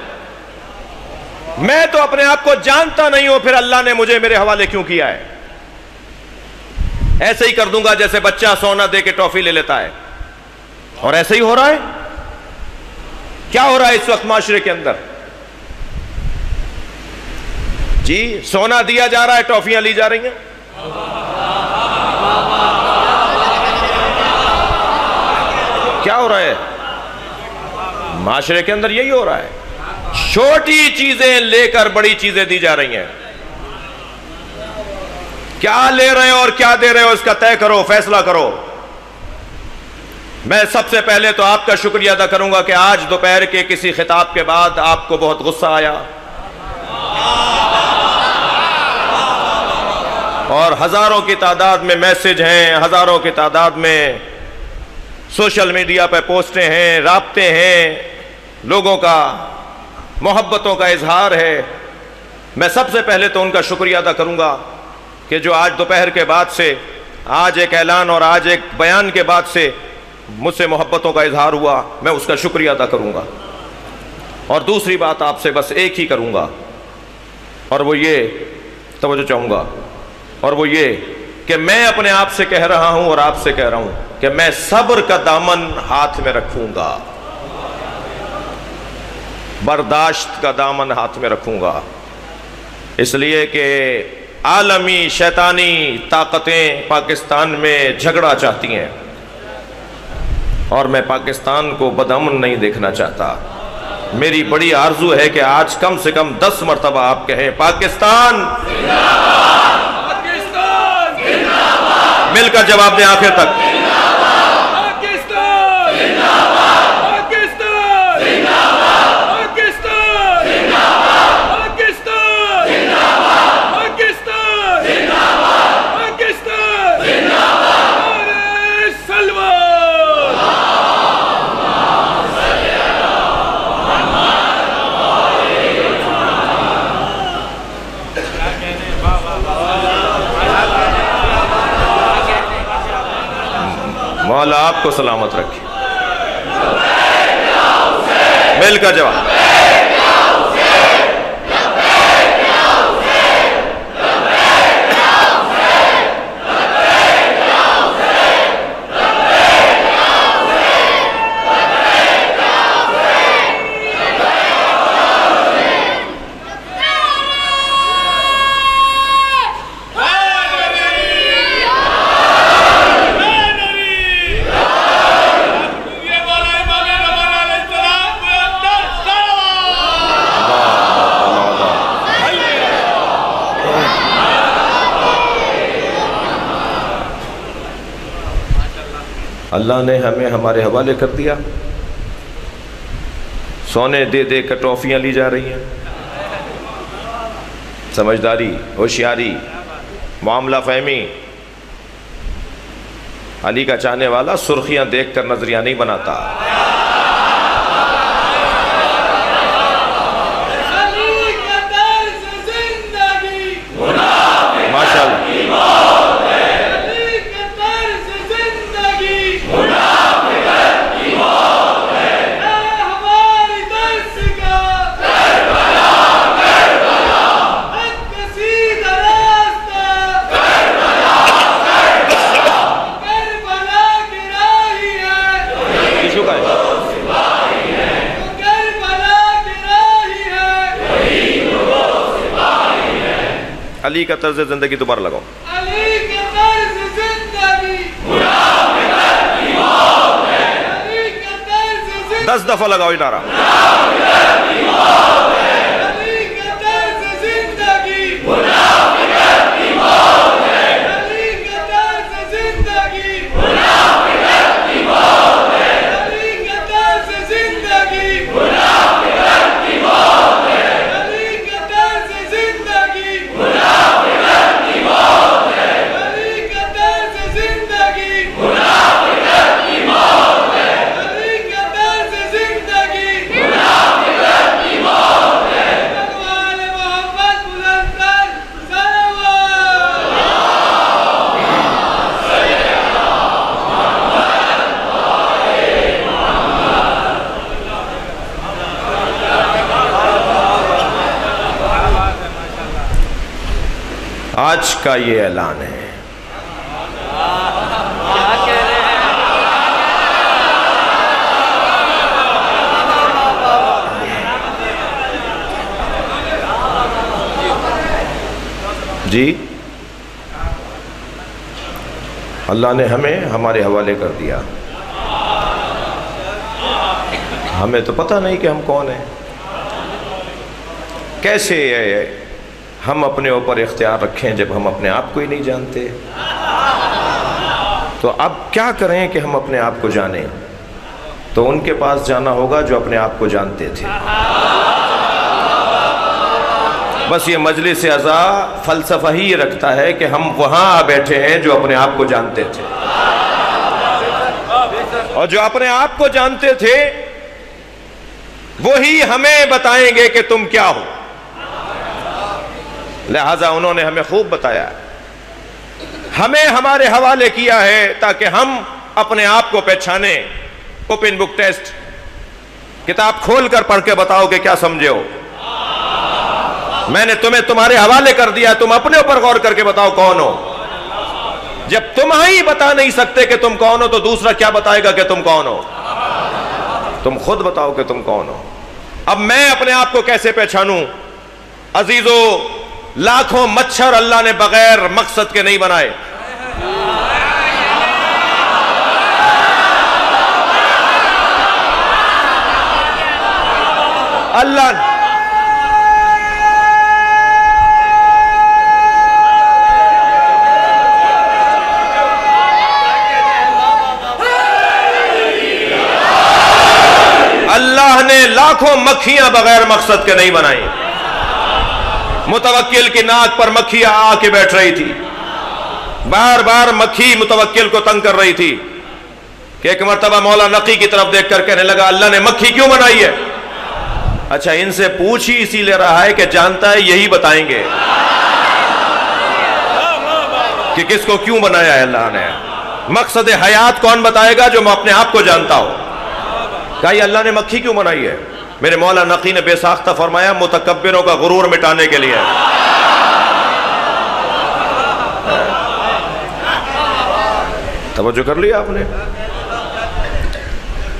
میں تو اپنے آپ کو جانتا نہیں ہوں، پھر اللہ نے مجھے میرے حوالے کیوں کیا ہے؟ ایسے ہی کر دوں گا جیسے بچہ سونا دے کے ٹافی لے لیتا ہے. اور ایسے ہی ہو رہا ہے. کیا ہو رہا ہے اس وقت معاشرے کے اندر؟ جی سونا دیا جا رہا ہے، ٹافیاں لی جا رہی ہیں. کیا ہو رہا ہے معاشرے کے اندر؟ یہی ہو رہا ہے. چھوٹی چیزیں لے کر بڑی چیزیں دی جا رہی ہیں. کیا لے رہے ہو اور کیا دے رہے ہو اس کا طے کرو، فیصلہ کرو. میں سب سے پہلے تو آپ کا شکریہ ادا کروں گا کہ آج دوپہر کے کسی خطاب کے بعد آپ کو بہت غصہ آیا اور ہزاروں کی تعداد میں میسج ہیں، ہزاروں کی تعداد میں سوشل میڈیا پہ پوسٹیں ہیں، رابطے ہیں، لوگوں کا محبتوں کا اظہار ہے. میں سب سے پہلے تو ان کا شکریہ ادا کروں گا کہ جو آج دوپہر کے بعد سے، آج ایک اعلان اور آج ایک بیان کے بعد سے مجھ سے محبتوں کا اظہار ہوا، میں اس کا شکریہ ادا کروں گا. اور دوسری بات آپ سے بس ایک ہی کروں گا، اور وہ یہ توجہ چاہوں گا، اور وہ یہ کہ میں اپنے آپ سے کہہ رہا ہوں اور آپ سے کہہ رہا ہوں کہ میں صبر کا دامن ہاتھ میں رکھوں گا، برداشت کا دامن ہاتھ میں رکھوں گا. اس لیے کہ عالمی شیطانی طاقتیں پاکستان میں جھگڑا چاہتی ہیں اور میں پاکستان کو بدامن نہیں دیکھنا چاہتا. میری بڑی آرزو ہے کہ آج کم سے کم 10 مرتبہ آپ کہیں پاکستان مل کر جواب دیں آخر تک. مولا آپ کو سلامت رکھے. مل کر جواب. اللہ نے ہمیں ہمارے حوالے کر دیا. سونے دے دے کر ٹرافیاں لی جا رہی ہیں. سمجھداری، ہوشیاری، معاملہ فہمی. علی کا چاہنے والا سرخیاں دیکھ کر نظریہ نہیں بناتا. علی کا طرز زندگی دوبارہ لگاؤ. علی کا طرز زندگی منافقت کی موت ہے. علی کا طرز زندگی 10 دفعہ لگاؤ یہ نعرہ. منافقت کی موت ہے. علی کا طرز زندگی منافقت کی موت ہے. علی کا طرز زندگی منافقت کی موت ہے. علی کا طرز زندگی منافقت کی موت ہے. علی کا طرز زندگی منافقت کی موت ہے. علی کا طرز زندگی منافقت کی موت ہے. علی کا طرز زندگی منافقت کی موت ہے. اقوال محمد بلند کر آج کا یہ اعلان ہے. جی اللہ نے ہمیں ہمارے حوالے کر دیا. ہمیں تو پتہ نہیں کہ ہم کون ہیں. کیسے ہم اپنے اوپر اختیار رکھیں جب ہم اپنے آپ کو ہی نہیں جانتے؟ تو اب کیا کریں کہ ہم اپنے آپ کو جانیں؟ تو ان کے پاس جانا ہوگا جو اپنے آپ کو جانتے تھے. بس یہ مجلس عزا فلسفہ ہی یہ رکھتا ہے کہ ہم وہاں آ بیٹھے ہیں جو اپنے آپ کو جانتے تھے، اور جو اپنے آپ کو جانتے تھے وہی ہمیں بتائیں گے کہ تم کیا ہو. لہذا انہوں نے ہمیں خوب بتایا، ہمیں ہمارے حوالے کیا ہے تاکہ ہم اپنے آپ کو پہچانیں. اوپن بک ٹیسٹ، کتاب کھول کر پڑھ کے بتاؤ کہ کیا سمجھے ہو. میں نے تمہیں تمہارے حوالے کر دیا، تم اپنے اوپر غور کر کے بتاؤ کون ہو. جب تم ہی بتا نہیں سکتے کہ تم کون ہو تو دوسرا کیا بتائے گا کہ تم کون ہو؟ تم خود بتاؤ کہ تم کون ہو. اب میں اپنے آپ کو کیسے پہچانوں؟ عزیزو، لاکھوں مچھر اللہ نے بغیر مقصد کے نہیں بنائے. اللہ نے لاکھوں مکھیاں بغیر مقصد کے نہیں بنائی. متوکل کی ناک پر مکھی آ کے بیٹھ رہی تھی، بار بار مکھی متوکل کو تنگ کر رہی تھی کہ ایک مرتبہ مولا نقی کی طرف دیکھ کر کہنے لگا اللہ نے مکھی کیوں بنائی ہے؟ اچھا ان سے پوچھ ہی اسی لے رہا ہے کہ جانتا ہے یہی بتائیں گے کہ کس کو کیوں بنایا ہے اللہ نے. مقصد حیات کون بتائے گا؟ جو میں اپنے آپ کو جانتا ہوں. کہا یہ اللہ نے مکھی کیوں بنائی ہے؟ میرے مولا نقی نے بے ساختہ فرمایا متکبروں کا غرور مٹانے کے لیے. توجہ کر لیا آپ نے؟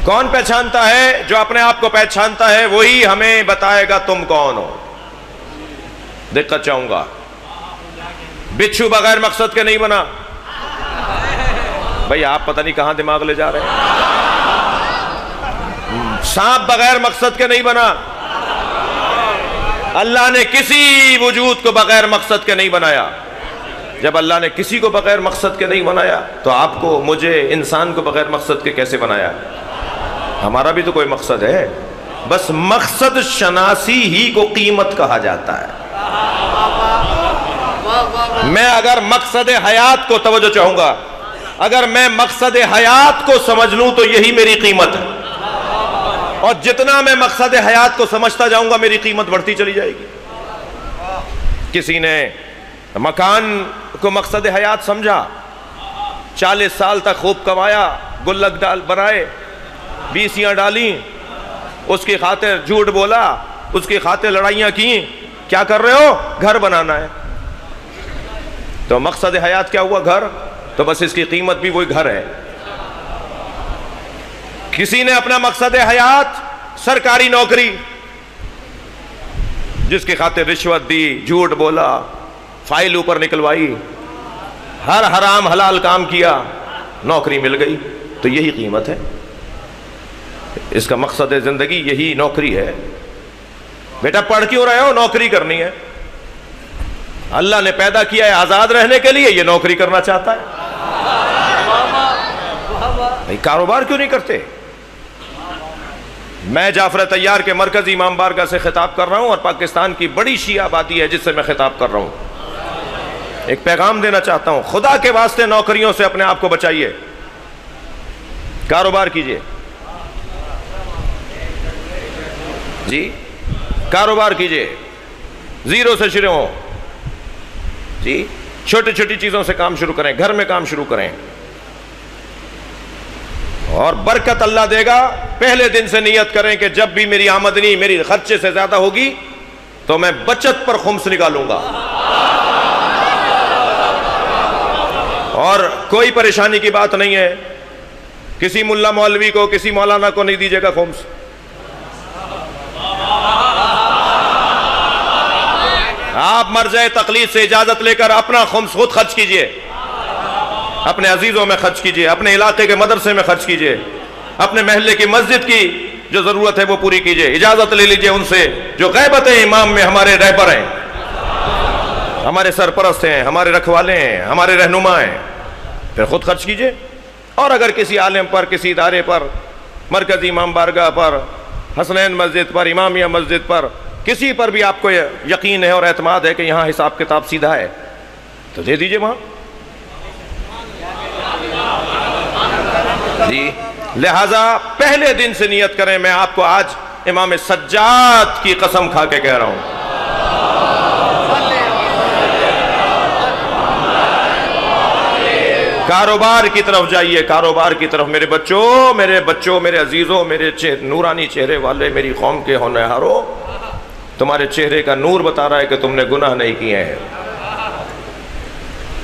کون پہچانتا ہے؟ جو اپنے آپ کو پہچانتا ہے وہی ہمیں بتائے گا تم کون ہو. دقت چاہوں گا، بچھو بغیر مقصد کے نہیں بنا. بھئی آپ پتہ نہیں کہاں دماغ لے جا رہے ہیں. سانپ بغیر مقصد کے نہیں بنا. اللہ نے کسی وجود کو بغیر مقصد کے نہیں بنایا. جب اللہ نے کسی کو بغیر مقصد کے نہیں بنایا تو آپ کو، مجھے، انسان کو بغیر مقصد کے کیسے بنایا؟ ہمارا بھی تو کوئی مقصد ہے. بس مقصد شناسی ہی کو قیمت کہا جاتا ہے. میں اگر مقصد حیات کو، توجہ چاہوں گا، اگر میں مقصد حیات کو سمجھ لوں تو یہی میری قیمت ہے. اور جتنا میں مقصد حیات کو سمجھتا جاؤں گا میری قیمت بڑھتی چلی جائے گی. کسی نے مکان کو مقصد حیات سمجھا، 40 سال تک خوب کمایا، گلک ڈال بنائے، بیسیاں ڈالیں، اس کی خاطر جھوٹ بولا، اس کی خاطر لڑائیاں کی. کیا کر رہے ہو؟ گھر بنانا ہے. تو مقصد حیات کیا ہوا؟ گھر. تو بس اس کی قیمت بھی وہی گھر ہے. کسی نے اپنا مقصد حیات سرکاری نوکری، جس کی خاطر رشوت دی، جھوٹ بولا، فائل اوپر نکلوائی، ہر حرام حلال کام کیا، نوکری مل گئی، تو یہی قیمت ہے، اس کا مقصد زندگی یہی نوکری ہے۔ بیٹا پڑھ کیوں رہے ہو؟ نوکری کرنی ہے۔ اللہ نے پیدا کیا ہے آزاد رہنے کے لیے، یہ نوکری کرنا چاہتا ہے۔ بھائی کاروبار کیوں نہیں کرتے؟ میں جعفر طیار کے مرکزی امام بارگاہ سے خطاب کر رہا ہوں، اور پاکستان کی بڑی شیعہ آبادی ہے جس سے میں خطاب کر رہا ہوں، ایک پیغام دینا چاہتا ہوں، خدا کے واسطے نوکریوں سے اپنے آپ کو بچائیے، کاروبار کیجئے، جی کاروبار کیجئے، زیرو سے شروع ہو، جی چھوٹی چھوٹی چیزوں سے کام شروع کریں، گھر میں کام شروع کریں، اور برکت اللہ دے گا۔ پہلے دن سے نیت کریں کہ جب بھی میری آمدنی میری خرچے سے زیادہ ہوگی تو میں بچت پر خمس نکالوں گا، اور کوئی پریشانی کی بات نہیں ہے، کسی ملا مولوی کو کسی مولانا کو نہیں دیجیے گا خمس، آپ مرجع تقلید سے اجازت لے کر اپنا خمس خود خرچ کیجئے، اپنے عزیزوں میں خرچ کیجئے، اپنے علاقے کے مدرسے میں خرچ کیجئے، اپنے محلے کی مسجد کی جو ضرورت ہے وہ پوری کیجئے، اجازت لے لیجئے ان سے جو غیبت امام میں ہمارے رہبر ہیں، ہمارے سرپرست ہیں، ہمارے رکھوالے ہیں، ہمارے رہنما ہیں، پھر خود خرچ کیجئے۔ اور اگر کسی عالم پر، کسی ادارے پر، مرکزی امام بارگاہ پر، حسنین مسجد پر، امامیہ مسجد پر، کسی پر بھی آپ کو یقین ہے اور اعتماد ہے کہ یہاں حساب کتاب سیدھا ہے تو دے دیجئے وہاں، جی لہذا پہلے دن سے نیت کریں۔ میں آپ کو آج امام سجاد کی قسم کھا کے کہہ رہا ہوں، کاروبار کی طرف جائیے، کاروبار کی طرف۔ میرے بچوں، میرے عزیزوں، میرے نورانی چہرے والے، میری قوم کے ہونہاروں، تمہارے چہرے کا نور بتا رہا ہے کہ تم نے گناہ نہیں کیے ہیں،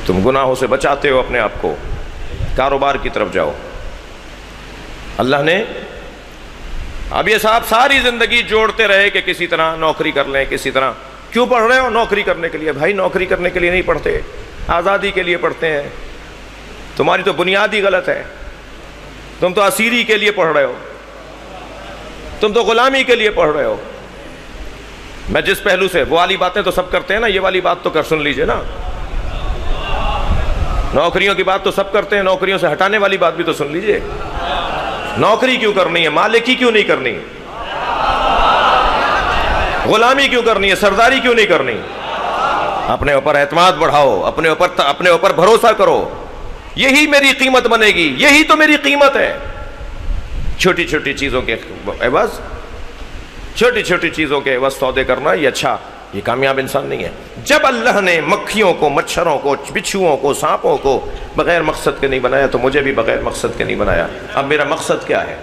تم گناہوں سے بچاتے ہو اپنے آپ کو، کاروبار کی طرف جاؤ۔ اللہ نے اب یہ صاحب ساری زندگی جوڑتے رہے کہ کسی طرح نوکری کر لیں، کسی طرح۔ کیوں پڑھ رہے ہو؟ نوکری کرنے کے لیے۔ بھائی نوکری کرنے کے لیے نہیں پڑھتے، آزادی کے لیے پڑھتے ہیں۔ تمہاری تو بنیاد ہی غلط ہے، تم تو اسیری کے لیے پڑھ رہے ہو، تم تو غلامی کے لیے پڑھ رہے ہو۔ میں جس پہلو سے، وہ والی باتیں تو سب کرتے ہیں نا، یہ والی بات تو کر سن لیجئے نا، نوکریوں کی بات تو سب کرتے ہیں، نوکریوں سے ہٹانے والی بات بھی تو سن لیجئے۔ نوکری کیوں کرنی ہے؟ مالکی کیوں نہیں کرنی؟ غلامی کیوں کرنی ہے؟ سرداری کیوں نہیں کرنی؟ اپنے اوپر اعتماد بڑھاؤ، اپنے اوپر بھروسہ کرو، یہی میری قیمت بنے گی، یہی تو میری قیمت ہے۔ چھوٹی چھوٹی چیزوں کے عوض، چھوٹی چھوٹی چیزوں کے عوض سودے کرنا، یہ اچھا، یہ کامیاب انسان نہیں ہے۔ جب اللہ نے مکھیوں کو، مچھروں کو، بچھوؤں کو، سانپوں کو بغیر مقصد کے نہیں بنایا تو مجھے بھی بغیر مقصد کے نہیں بنایا۔ اب میرا مقصد کیا ہے؟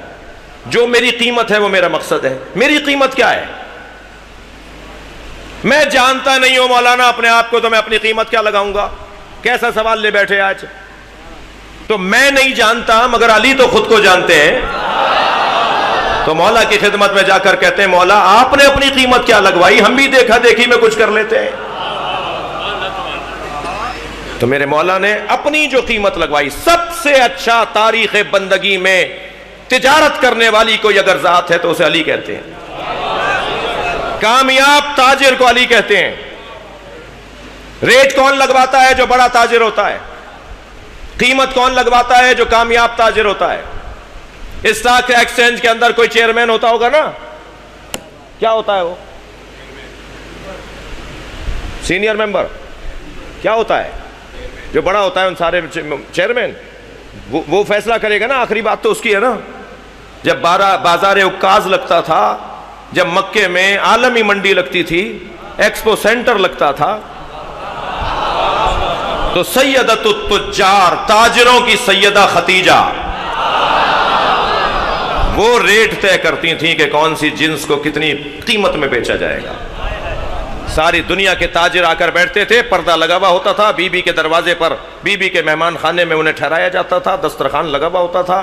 جو میری قیمت ہے وہ میرا مقصد ہے۔ میری قیمت کیا ہے؟ میں جانتا نہیں ہوں مولانا اپنے آپ کو، تو میں اپنی قیمت کیا لگاؤں گا؟ کیسا سوال لے بیٹھے آج؟ تو میں نہیں جانتا مگر علی تو خود کو جانتے ہیں، تو مولا کی خدمت میں جا کر کہتے ہیں مولا آپ نے اپنی قیمت کیا لگوائی، ہم بھی دیکھا دیکھی میں کچھ کر لیتے ہیں۔ تو میرے مولا نے اپنی جو قیمت لگوائی، سب سے اچھا تاریخ بندگی میں تجارت کرنے والی کوئی اگر ذات ہے تو اسے علی کہتے ہیں، کامیاب تاجر کو علی کہتے ہیں۔ ریٹ کون لگواتا ہے؟ جو بڑا تاجر ہوتا ہے۔ قیمت کون لگواتا ہے؟ جو کامیاب تاجر ہوتا ہے۔ اسٹاک ایکسچینج کے اندر کوئی چیئرمین ہوتا ہوگا نا، کیا ہوتا ہے وہ؟ سینئر ممبر کیا ہوتا ہے؟ جو بڑا ہوتا ہے ان سارے چیئرمین، وہ فیصلہ کرے گا نا، آخری بات تو اس کی ہے نا۔ جب بازار عکاظ لگتا تھا، جب مکے میں عالمی منڈی لگتی تھی، ایکسپو سینٹر لگتا تھا، تو سیدۃ التجار، تاجروں کی سیدہ ختیجہ، وہ ریٹ طے کرتی تھیں کہ کون سی جنس کو کتنی قیمت میں بیچا جائے گا۔ ساری دنیا کے تاجر آ کر بیٹھتے تھے، پردہ لگا ہوا ہوتا تھا، بی بی کے دروازے پر، بی بی کے مہمان خانے میں انہیں ٹھہرایا جاتا تھا، دسترخوان لگا ہوا ہوتا تھا۔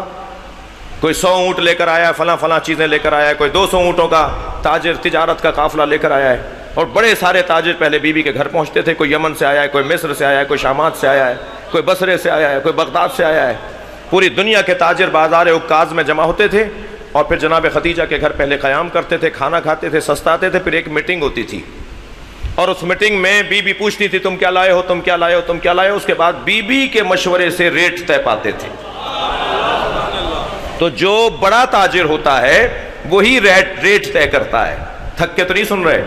کوئی 100 اونٹ لے کر آیا، فلاں چیزیں لے کر آیا ہے، کوئی 200 اونٹوں کا تاجر تجارت کا قافلہ لے کر آیا ہے۔ اور بڑے سارے تاجر پہلے بی بی کے گھر پہنچتے تھے، کوئی یمن سے آیا ہے، کوئی مصر سے آیا ہے، کوئی شامات سے آیا ہے، کوئی بصرے سے آیا ہے، کوئی بغداد سے آیا ہے. پوری دنیا کے تاجر بازار عکاظ میں جمع ہوتے تھے اور پھر جناب خدیجہ کے گھر پہلے قیام کرتے تھے، کھانا کھاتے تھے، سستاتے تھے. پھر ایک میٹنگ ہوتی تھی اور اس میٹنگ میں بی بی پوچھتی تھی تم کیا لائے ہو، تم کیا لائے ہو، تم کیا لائے ہو. اس کے بعد بی بی کے مشورے سے ریٹ طے پاتے تھے. تو جو بڑا تاجر ہوتا ہے وہی ریٹ طے کرتا ہے. تھک کے تو نہیں سن رہے؟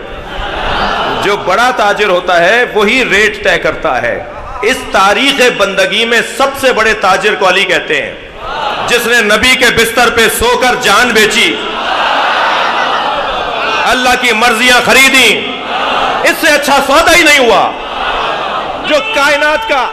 جو بڑا تاجر ہوتا ہے وہی ریٹ طے کرتا ہے. اس تاریخ بندگی میں سب سے بڑے تاجر کو علی کہتے ہیں، جس نے نبی کے بستر پہ سو کر جان بیچی، اللہ کی مرضیاں خریدی. اس سے اچھا سودا ہی نہیں ہوا. جو کائنات کا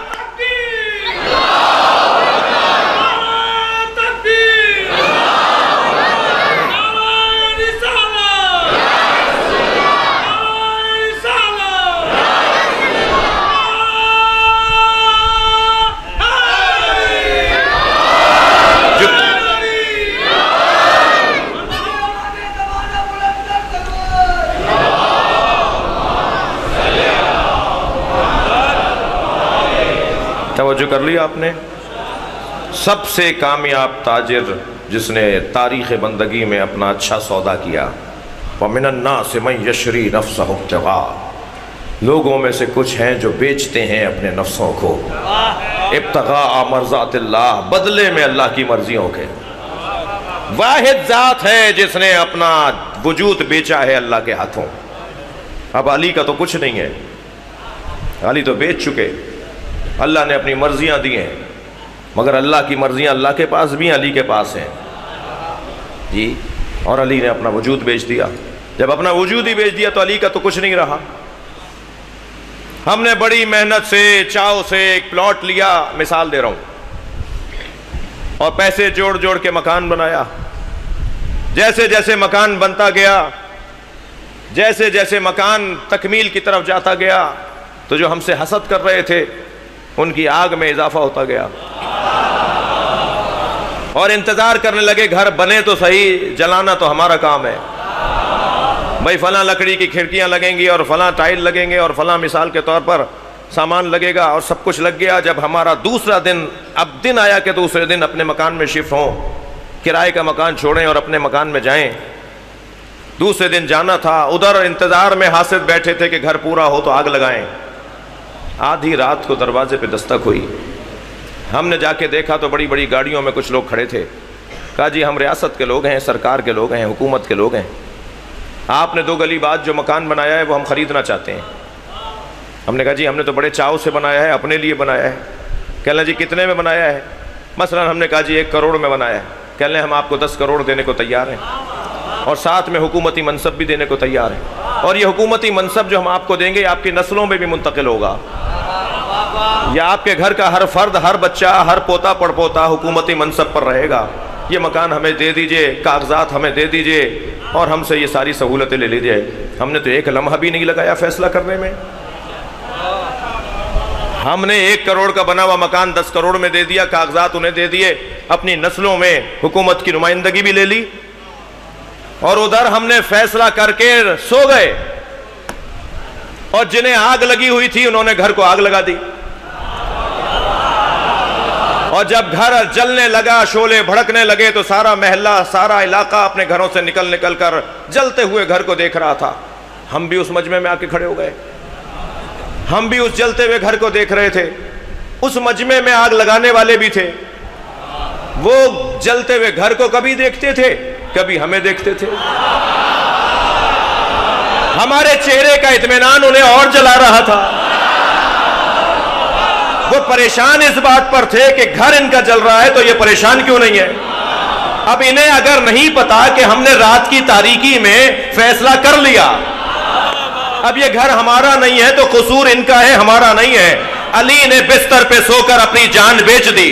توجہ کر لی آپ نے؟ سب سے کامیاب تاجر جس نے تاریخ بندگی میں اپنا اچھا سودا کیا. وَمِنَ النَّاسِ مَن يَشْرِي نَفْسَهُ ابْتِغَاءَ، لوگوں میں سے کچھ ہیں جو بیچتے ہیں اپنے نفسوں کو ابتغاء مرضات اللہ، بدلے میں اللہ کی مرضیوں کے. واحد ذات ہے جس نے اپنا وجود بیچا ہے اللہ کے ہاتھوں. اب علی کا تو کچھ نہیں ہے، علی تو بیچ چکے. اللہ نے اپنی مرضیاں دی ہیں، مگر اللہ کی مرضیاں اللہ کے پاس بھی ہیں، علی کے پاس ہیں جی. اور علی نے اپنا وجود بیچ دیا. جب اپنا وجود ہی بیچ دیا تو علی کا تو کچھ نہیں رہا. ہم نے بڑی محنت سے چاؤ سے ایک پلاٹ لیا، مثال دے رہا ہوں، اور پیسے جوڑ جوڑ کے مکان بنایا. جیسے جیسے مکان بنتا گیا، جیسے جیسے مکان تکمیل کی طرف جاتا گیا، تو جو ہم سے حسد کر رہے تھے ان کی آگ میں اضافہ ہوتا گیا اور انتظار کرنے لگے گھر بنے تو صحیح، جلانا تو ہمارا کام ہے. بھائی فلاں لکڑی کی کھڑکیاں لگیں گی اور فلاں ٹائل لگیں گے اور فلاں مثال کے طور پر سامان لگے گا، اور سب کچھ لگ گیا. جب ہمارا دوسرا دن، اب دن آیا کہ دوسرے دن اپنے مکان میں شفٹ ہوں، کرائے کا مکان چھوڑیں اور اپنے مکان میں جائیں. دوسرے دن جانا تھا، ادھر انتظار میں حاسد بیٹھے تھے کہ گھر پورا ہو تو آگ لگائیں. آدھی رات کو دروازے پہ دستک ہوئی. ہم نے جا کے دیکھا تو بڑی بڑی گاڑیوں میں کچھ لوگ کھڑے تھے. کہا جی ہم ریاست کے لوگ ہیں، سرکار کے لوگ ہیں، حکومت کے لوگ ہیں. آپ نے 2 گلی بعد جو مکان بنایا ہے وہ ہم خریدنا چاہتے ہیں. ہم نے کہا جی ہم نے تو بڑے چاؤ سے بنایا ہے، اپنے لیے بنایا ہے. کہہ لیں جی کتنے میں بنایا ہے؟ مثلا ہم نے کہا جی 1 کروڑ میں بنایا ہے. کہہ لیں ہم آپ کو 10 کروڑ دینے کو تیار ہیں اور ساتھ میں حکومتی منصب بھی دینے کو تیار ہیں. اور یہ حکومتی منصب جو ہم آپ کو دیں گے آپ کی نسلوں میں بھی منتقل ہوگا. یا آپ کے گھر کا ہر فرد، ہر بچہ، ہر پوتا پڑ پوتا حکومتی منصب پر رہے گا. یہ مکان ہمیں دے دیجئے، کاغذات ہمیں دے دیجئے اور ہم سے یہ ساری سہولتیں لے لیجئے. ہم نے تو 1 لمحہ بھی نہیں لگایا فیصلہ کرنے میں. ہم نے 1 کروڑ کا بنا ہوا مکان 10 کروڑ میں دے دیا، کاغذات انہیں دے دیے، اپنی نسلوں میں حکومت کی نمائندگی بھی لے لی، اور ادھر ہم نے فیصلہ کر کے سو گئے. اور جنہیں آگ لگی ہوئی تھی انہوں نے گھر کو آگ لگا دی. اور جب گھر جلنے لگا، شعلے بھڑکنے لگے، تو سارا محلہ، سارا علاقہ اپنے گھروں سے نکل کر جلتے ہوئے گھر کو دیکھ رہا تھا. ہم بھی اس مجمع میں آ کے کھڑے ہو گئے. ہم بھی اس جلتے ہوئے گھر کو دیکھ رہے تھے. اس مجمع میں آگ لگانے والے بھی تھے. وہ جلتے ہوئے گھر کو کبھی دیکھتے تھے، کبھی ہمیں دیکھتے تھے. ہمارے چہرے کا اطمینان انہیں اور جلا رہا تھا. وہ پریشان اس بات پر تھے کہ گھر ان کا جل رہا ہے تو یہ پریشان کیوں نہیں ہے. اب انہیں اگر نہیں پتا کہ ہم نے رات کی تاریکی میں فیصلہ کر لیا، اب یہ گھر ہمارا نہیں ہے تو قصور ان کا ہے، ہمارا نہیں ہے. علی نے بستر پہ سو کر اپنی جان بیچ دی،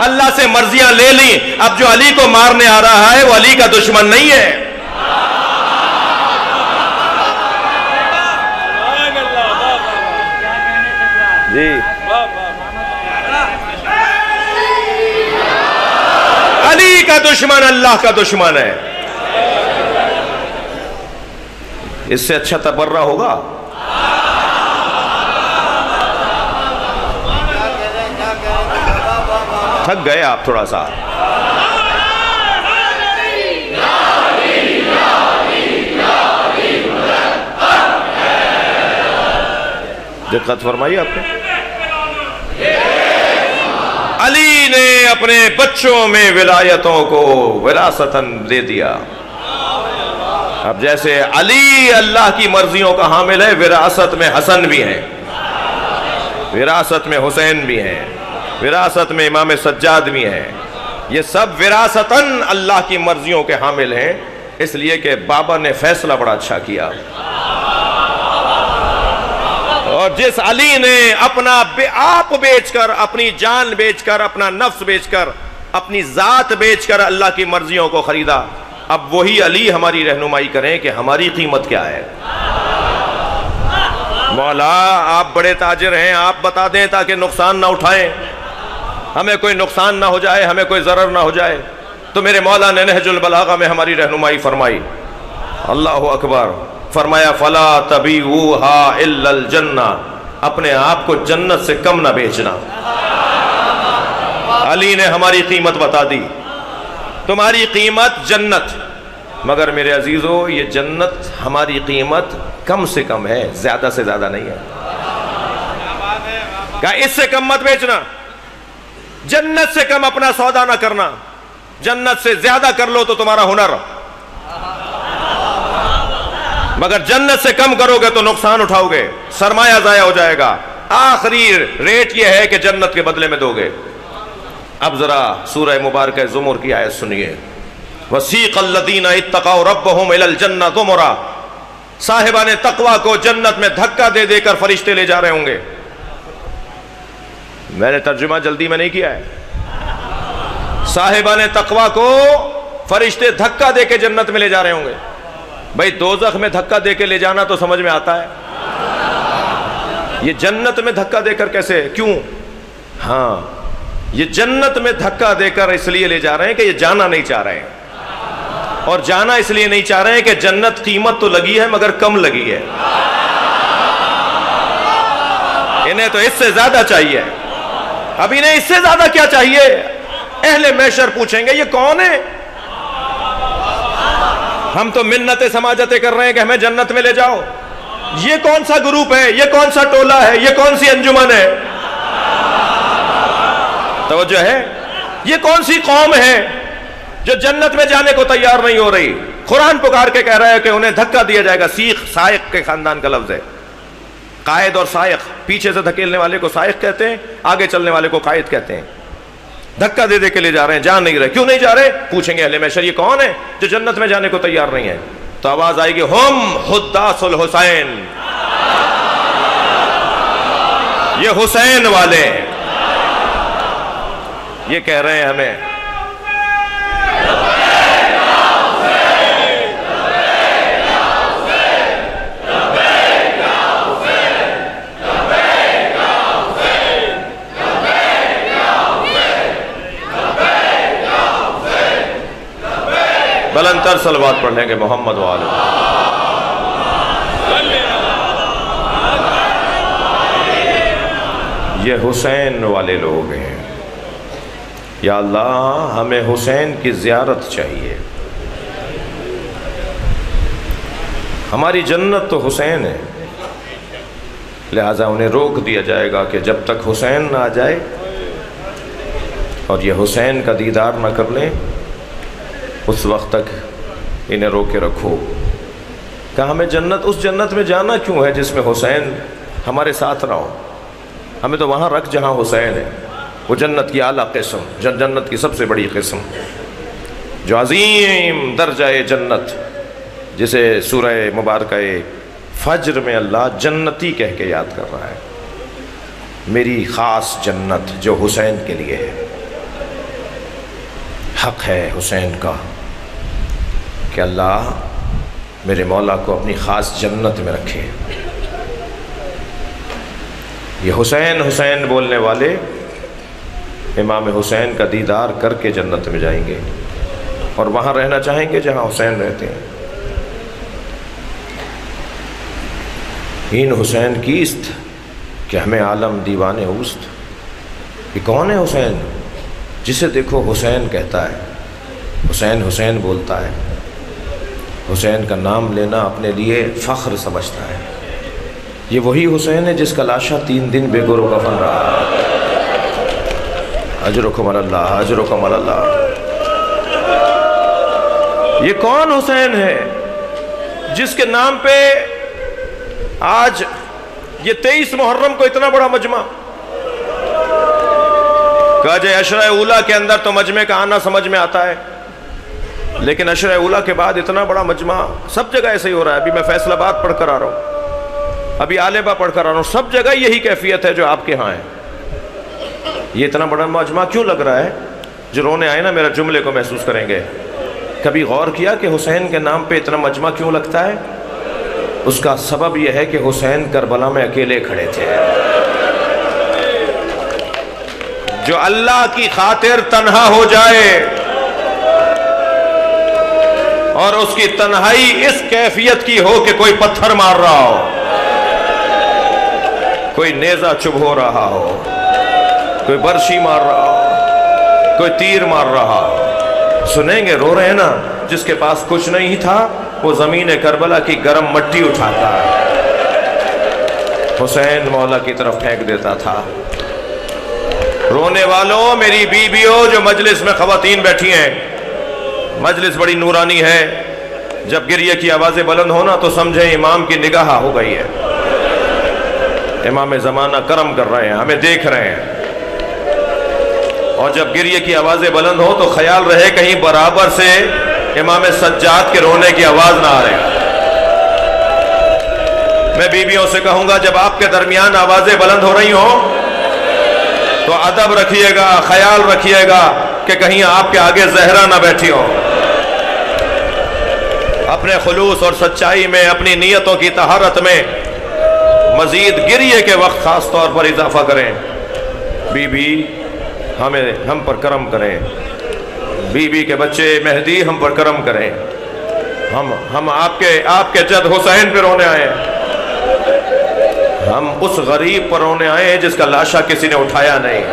اللہ سے مرضیاں لے لی. اب جو علی کو مارنے آ رہا ہے وہ علی کا دشمن نہیں ہے. جی علی کا دشمن اللہ کا دشمن ہے. اس سے اچھا تبرہ ہوگا؟ تھک گئے آپ تھوڑا سا؟ دقت فرمائی آپ نے؟ علی نے اپنے بچوں میں ولایتوں کو وراثتاً دے دیا. اب جیسے علی اللہ کی مرضیوں کا حامل ہے، وراثت میں حسن بھی ہیں، وراثت میں حسین بھی ہیں، وراثت میں امام سجاد بھی ہیں. یہ سب وراثتاً اللہ کی مرضیوں کے حامل ہیں، اس لیے کہ بابا نے فیصلہ بڑا اچھا کیا. اور جس علی نے اپنا آپ بیچ کر، اپنی جان بیچ کر، اپنا نفس بیچ کر، اپنی ذات بیچ کر اللہ کی مرضیوں کو خریدا، اب وہی علی ہماری رہنمائی کریں کہ ہماری قیمت کیا ہے. مولا آپ بڑے تاجر ہیں، آپ بتا دیں تاکہ نقصان نہ اٹھائیں، ہمیں کوئی نقصان نہ ہو جائے، ہمیں کوئی ضرر نہ ہو جائے. تو میرے مولا نے نہج البلاغہ میں ہماری رہنمائی فرمائی. اللہ اکبر. فرمایا فلا تبیعوها الا الجنہ، اپنے آپ کو جنت سے کم نہ بیچنا. علی نے ہماری قیمت بتا دی، تمہاری قیمت جنت. مگر میرے عزیزو، یہ جنت ہماری قیمت کم سے کم ہے، زیادہ سے زیادہ نہیں ہے. کہا اس سے کم مت بیچنا، جنت سے کم اپنا سودا نہ کرنا. جنت سے زیادہ کر لو تو تمہارا ہنر، مگر جنت سے کم کرو گے تو نقصان اٹھاؤ گے، سرمایہ ضائع ہو جائے گا. آخری ریٹ یہ ہے کہ جنت کے بدلے میں دو گے. اب ذرا سورہ مبارکہ زمر کی آیت سنیے. وَسِيقَ الَّذِينَ اتَّقَوْا رَبَّهُمْ إِلَى الْجَنَّةِ زُمُرًا، صاحبان تقوی کو جنت میں دھکا دے دے کر فرشتے لے جا رہے ہوں گے. میں نے ترجمہ جلدی میں نہیں کیا ہے. صاحبان تقوی کو فرشتے دھکا دے کے جنت میں لے جا رہے ہوں گے. بھائی دوزخ میں دھکا دے کے لے جانا تو سمجھ میں آتا ہے، یہ جنت میں دھکا دے کر کیسے؟ کیوں؟ ہاں، یہ جنت میں دھکا دے کر اس لیے لے جا رہے ہیں کہ یہ جانا نہیں چاہ رہے ہیں. اور جانا اس لیے نہیں چاہ رہے ہیں کہ جنت قیمت تو لگی ہے مگر کم لگی ہے، انہیں تو اس سے زیادہ چاہیے. اب انہیں اس سے زیادہ کیا چاہیے؟ اہل محشر پوچھیں گے یہ کون ہے؟ ہم تو منتیں سماجتیں کر رہے ہیں کہ ہمیں جنت میں لے جاؤ. یہ کون سا گروپ ہے؟ یہ کون سا ٹولہ ہے؟ یہ کون سی انجمن ہے؟ توجہ ہے؟ یہ کون سی قوم ہے جو جنت میں جانے کو تیار نہیں ہو رہی؟ قرآن پکار کے کہہ رہا ہے کہ انہیں دھکا دیا جائے گا. سیخ سائق کے خاندان کا لفظ ہے. قائد اور سائق، پیچھے سے دھکیلنے والے کو سائق کہتے ہیں، آگے چلنے والے کو قائد کہتے ہیں. دھکا دے دے کے لے جا رہے ہیں، جان نہیں رہے. کیوں نہیں جا رہے؟ پوچھیں گے اہل محشر یہ کون ہے جو جنت میں جانے کو تیار نہیں ہے؟ تو آواز آئے گی ہم حداث الحسین، یہ حسین والے ہیں. یہ کہہ رہے ہیں ہمیں بلند تر صلوات پڑھ لیں گے محمد والے. یہ حسین والے لوگ ہیں. یا اللہ ہمیں حسین کی زیارت چاہیے. ہماری جنت تو حسین ہے، لہذا انہیں روک دیا جائے گا کہ جب تک حسین نہ آ جائے اور یہ حسین کا دیدار نہ کر لیں اس وقت تک انہیں روک کے رکھو. کہ ہمیں جنت، اس جنت میں جانا کیوں ہے جس میں حسین ہمارے ساتھ نہ ہو؟ ہمیں تو وہاں رکھ جہاں حسین ہے. وہ جنت کی اعلیٰ قسم، جنت کی سب سے بڑی قسم، جو عظیم درجہ جنت، جسے سورہ مبارکہ فجر میں اللہ جنتی کہہ کے یاد کر رہا ہے. میری خاص جنت جو حسین کے لیے ہے. حق ہے حسین کا کہ اللہ میرے مولا کو اپنی خاص جنت میں رکھے. یہ حسین حسین بولنے والے امام حسین کا دیدار کر کے جنت میں جائیں گے اور وہاں رہنا چاہیں گے جہاں حسین رہتے ہیں. این حسین کیست کہ ہمیں عالم دیوانے اوست. یہ کون ہے حسین؟ جسے دیکھو حسین کہتا ہے، حسین حسین بولتا ہے، حسین کا نام لینا اپنے لیے فخر سمجھتا ہے. یہ وہی حسین ہے جس کا لاشا 3 دن بے گور و کفن رہا. اجرکم اللہ، اجرکم اللہ. یہ کون حسین ہے جس کے نام پہ آج یہ 23 محرم کو اتنا بڑا مجمع؟ کہا جائے عشرہ اولیٰ کے اندر تو مجمع کا آنا سمجھ میں آتا ہے، لیکن عشرہ اولیٰ کے بعد اتنا بڑا مجمع سب جگہ ایسے ہی ہو رہا ہے. ابھی میں فیصل آباد پڑھ کر آ رہا ہوں، ابھی آلیبہ پڑھ کر آ رہا ہوں، سب جگہ یہی کیفیت ہے جو آپ کے ہاں ہے. یہ اتنا بڑا مجمع کیوں لگ رہا ہے؟ جو رونے آئے نا میرے جملے کو محسوس کریں گے. کبھی غور کیا کہ حسین کے نام پہ اتنا مجمع کیوں لگتا ہے؟ اس کا سبب یہ ہے کہ حسین کربلا میں اکیلے کھڑے تھے. جو اللہ کی خاطر تنہا ہو جائے اور اس کی تنہائی اس کیفیت کی ہو کہ کوئی پتھر مار رہا ہو، کوئی نیزہ چبھ ہو رہا ہو، کوئی برشی مار رہا ہو، کوئی تیر مار رہا ہو، سنیں گے رو رہے ہیں نا. جس کے پاس کچھ نہیں تھا وہ زمین کربلا کی گرم مٹی اٹھاتا، حسین مولا کی طرف پھینک دیتا تھا. رونے والوں، میری بیویوں جو مجلس میں خواتین بیٹھی ہیں، مجلس بڑی نورانی ہے. جب گریے کی آوازیں بلند ہونا تو سمجھیں امام کی نگاہ ہو گئی ہے. امام زمانہ کرم کر رہے ہیں، ہمیں دیکھ رہے ہیں. اور جب گریے کی آوازیں بلند ہو تو خیال رہے کہیں برابر سے امام سجاد کے رونے کی آواز نہ آ رہے. میں بیویوں سے کہوں گا جب آپ کے درمیان آوازیں بلند ہو رہی ہوں تو ادب رکھیے گا، خیال رکھیے گا کہ کہیں آپ کے آگے زہرا نہ بیٹھی ہو. اپنے خلوص اور سچائی میں، اپنی نیتوں کی طہارت میں مزید گریے کے وقت خاص طور پر اضافہ کریں. بی بی ہم پر کرم کریں، بی بی کے بچے مہدی ہم پر کرم کریں. ہم آپ کے جد حسین پہ رونے آئے ہیں. ہم اس غریب پر رونے آئے ہیں جس کا لاشا کسی نے اٹھایا نہیں.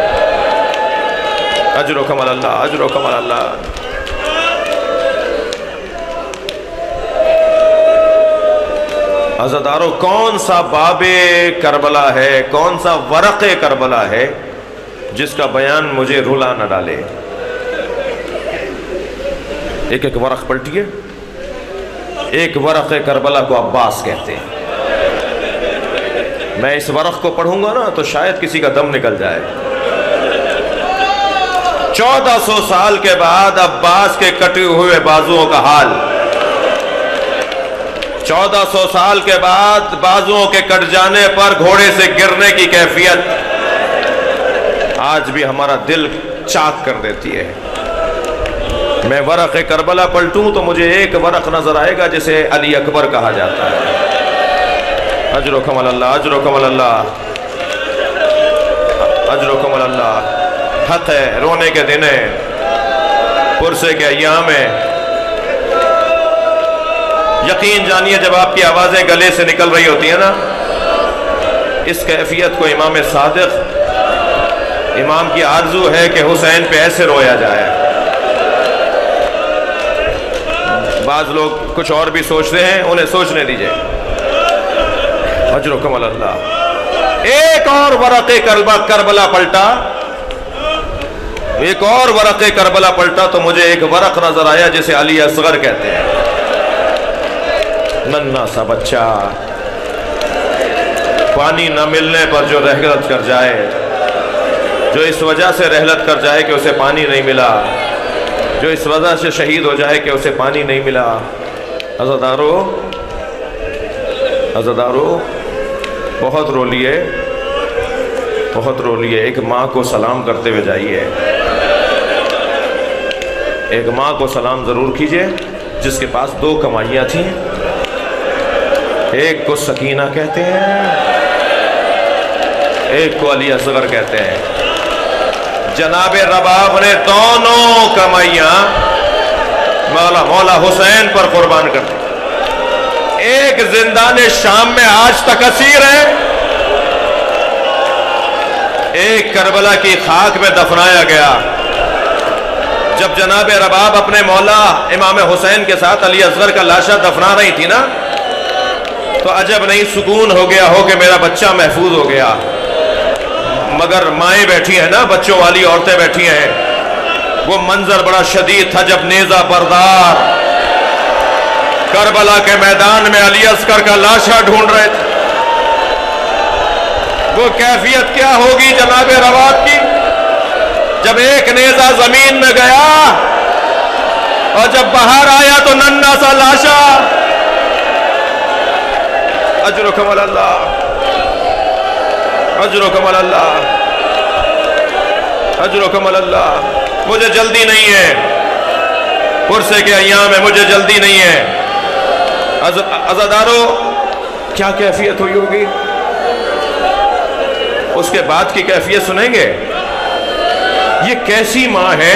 اجرکم اللہ، اجرکم اللہ. عزادارو، کون سا باب کربلا ہے، کون سا ورق کربلا ہے جس کا بیان مجھے رلا نہ ڈالے؟ ایک ایک ورق پلٹیے. ایک ورق کربلا کو عباس کہتے ہیں. میں اس ورق کو پڑھوں گا نا تو شاید کسی کا دم نکل جائے. 1400 سال کے بعد عباس کے کٹے ہوئے بازوؤں کا حال، 1400 سال کے بعد بازوؤں کے کٹ جانے پر گھوڑے سے گرنے کی کیفیت آج بھی ہمارا دل چاک کر دیتی ہے. میں ورق کربلا پلٹوں تو مجھے ایک ورق نظر آئے گا جسے علی اکبر کہا جاتا ہے. اجرکم اللہ، اجرکم اللہ، اجرکم اللہ. حق ہے، رونے کے دن ہے، پرسے کے ایام ہے. یقین جانیے جب آپ کی آوازیں گلے سے نکل رہی ہوتی ہیں نا، اس کیفیت کو امام صادق، امام کی آرزو ہے کہ حسین پہ ایسے رویا جائے. بعض لوگ کچھ اور بھی سوچتے ہیں، انہیں سوچنے دیجئے. اجرکم اللہ. ایک اور ورق کربلا پلٹا، ایک اور ورق کربلا پلٹا تو مجھے ایک ورق نظر آیا جسے علی اصغر کہتے ہیں. ننھا سا بچہ پانی نہ ملنے پر جو رحلت کر جائے، جو اس وجہ سے رحلت کر جائے کہ اسے پانی نہیں ملا، جو اس وجہ سے شہید ہو جائے کہ اسے پانی نہیں ملا. عزادارو، عزادارو، بہت رو لیے، بہت رو لیے. ایک ماں کو سلام کرتے ہوئے جائیے. ایک ماں کو سلام ضرور کیجئے جس کے پاس 2 کمائیاں تھیں. ایک کو سکینہ کہتے ہیں، ایک کو علی اصغر کہتے ہیں. جناب رباب نے دونوں کمائیاں مولا حسین پر قربان کر دی. ایک زندان شام میں آج تک اسیر ہے، ایک کربلا کی خاک میں دفنایا گیا۔ جب جناب رباب اپنے مولا امام حسین کے ساتھ علی اصغر کا لاشا دفنا رہی تھی نا، تو عجب نہیں سکون ہو گیا ہو کہ میرا بچہ محفوظ ہو گیا۔ مگر مائیں بیٹھی ہیں نا، بچوں والی عورتیں بیٹھی ہیں، وہ منظر بڑا شدید تھا جب نیزہ بردار کربلا کے میدان میں علی اصغر کا لاشا ڈھونڈ رہے تھے۔ وہ کیفیت کیا ہوگی جناب رباب کی جب ایک نیزہ زمین میں گیا اور جب باہر آیا تو ننھا سا لاشا۔ اجرکم اللہ، اجرکم اللہ، اجرکم اللہ۔ مجھے جلدی نہیں ہے، پرسے کے ایام میں مجھے جلدی نہیں ہے۔ عزادارو، کیا کیفیت ہوئی ہوگی؟ اس کے بعد کی کیفیت سنیں گے۔ یہ کیسی ماں ہے،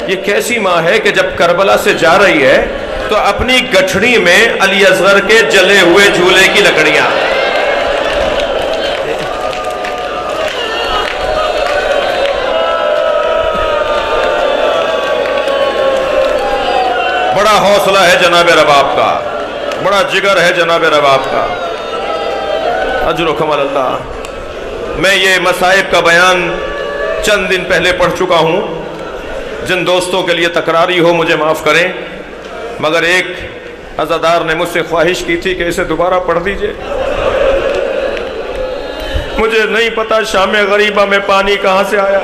یہ کیسی ماں ہے کہ جب کربلا سے جا رہی ہے تو اپنی گٹھڑی میں علی اصغر کے جلے ہوئے جھولے کی لکڑیاں، بڑا حوصلہ ہے جناب رباب کا، بڑا جگر ہے جناب رباب کا۔ اجرکم اللہ۔ میں یہ مصائب کا بیان چند دن پہلے پڑھ چکا ہوں، جن دوستوں کے لیے تکراری ہو مجھے معاف کریں، مگر ایک عزادار نے مجھ سے خواہش کی تھی کہ اسے دوبارہ پڑھ دیجئے۔ مجھے نہیں پتا شام غریبہ میں پانی کہاں سے آیا،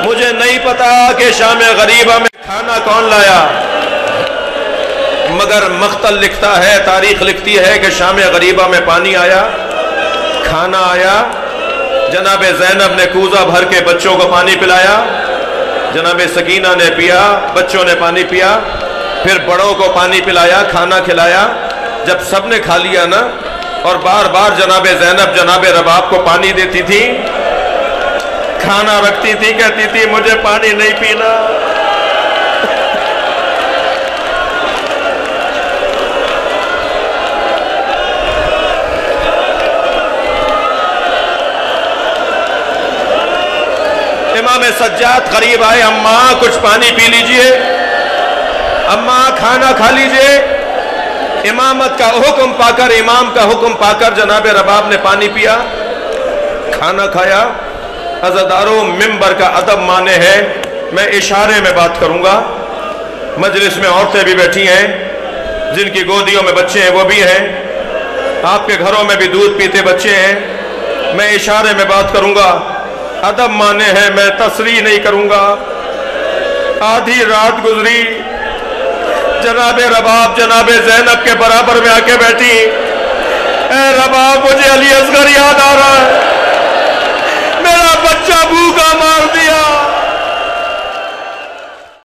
مجھے نہیں پتا کہ شام غریبہ میں کھانا کون لایا، مگر مقتل لکھتا ہے، تاریخ لکھتی ہے کہ شام غریبہ میں پانی آیا، کھانا آیا۔ جناب زینب نے کوزہ بھر کے بچوں کو پانی پلایا، جناب سکینہ نے پیا، بچوں نے پانی پیا، پھر بڑوں کو پانی پلایا، کھانا کھلایا۔ جب سب نے کھا لیا نا، اور بار بار جناب زینب جناب رباب کو پانی دیتی تھی، کھانا رکھتی تھی، کہتی تھی مجھے پانی نہیں پینا۔ امام سجاد قریب آئے، اماں کچھ پانی پی لیجئے، اماں کھانا کھا لیجئے۔ امامت کا حکم پا کر، امام کا حکم پا کر جناب رباب نے پانی پیا، کھانا کھایا۔ عزاداروں، ممبر کا ادب مانے ہے، میں اشارے میں بات کروں گا۔ مجلس میں عورتیں بھی بیٹھی ہیں، جن کی گودیوں میں بچے ہیں وہ بھی ہیں، آپ کے گھروں میں بھی دودھ پیتے بچے ہیں، میں اشارے میں بات کروں گا۔ ادب مانے ہیں، میں تصریح نہیں کروں گا۔ آدھی رات گزری، جناب رباب جناب زینب کے برابر میں آ کے بیٹھی، اے رباب مجھے علی اصغر یاد آ رہا ہے، میرا بچہ بھوکا مار دیا۔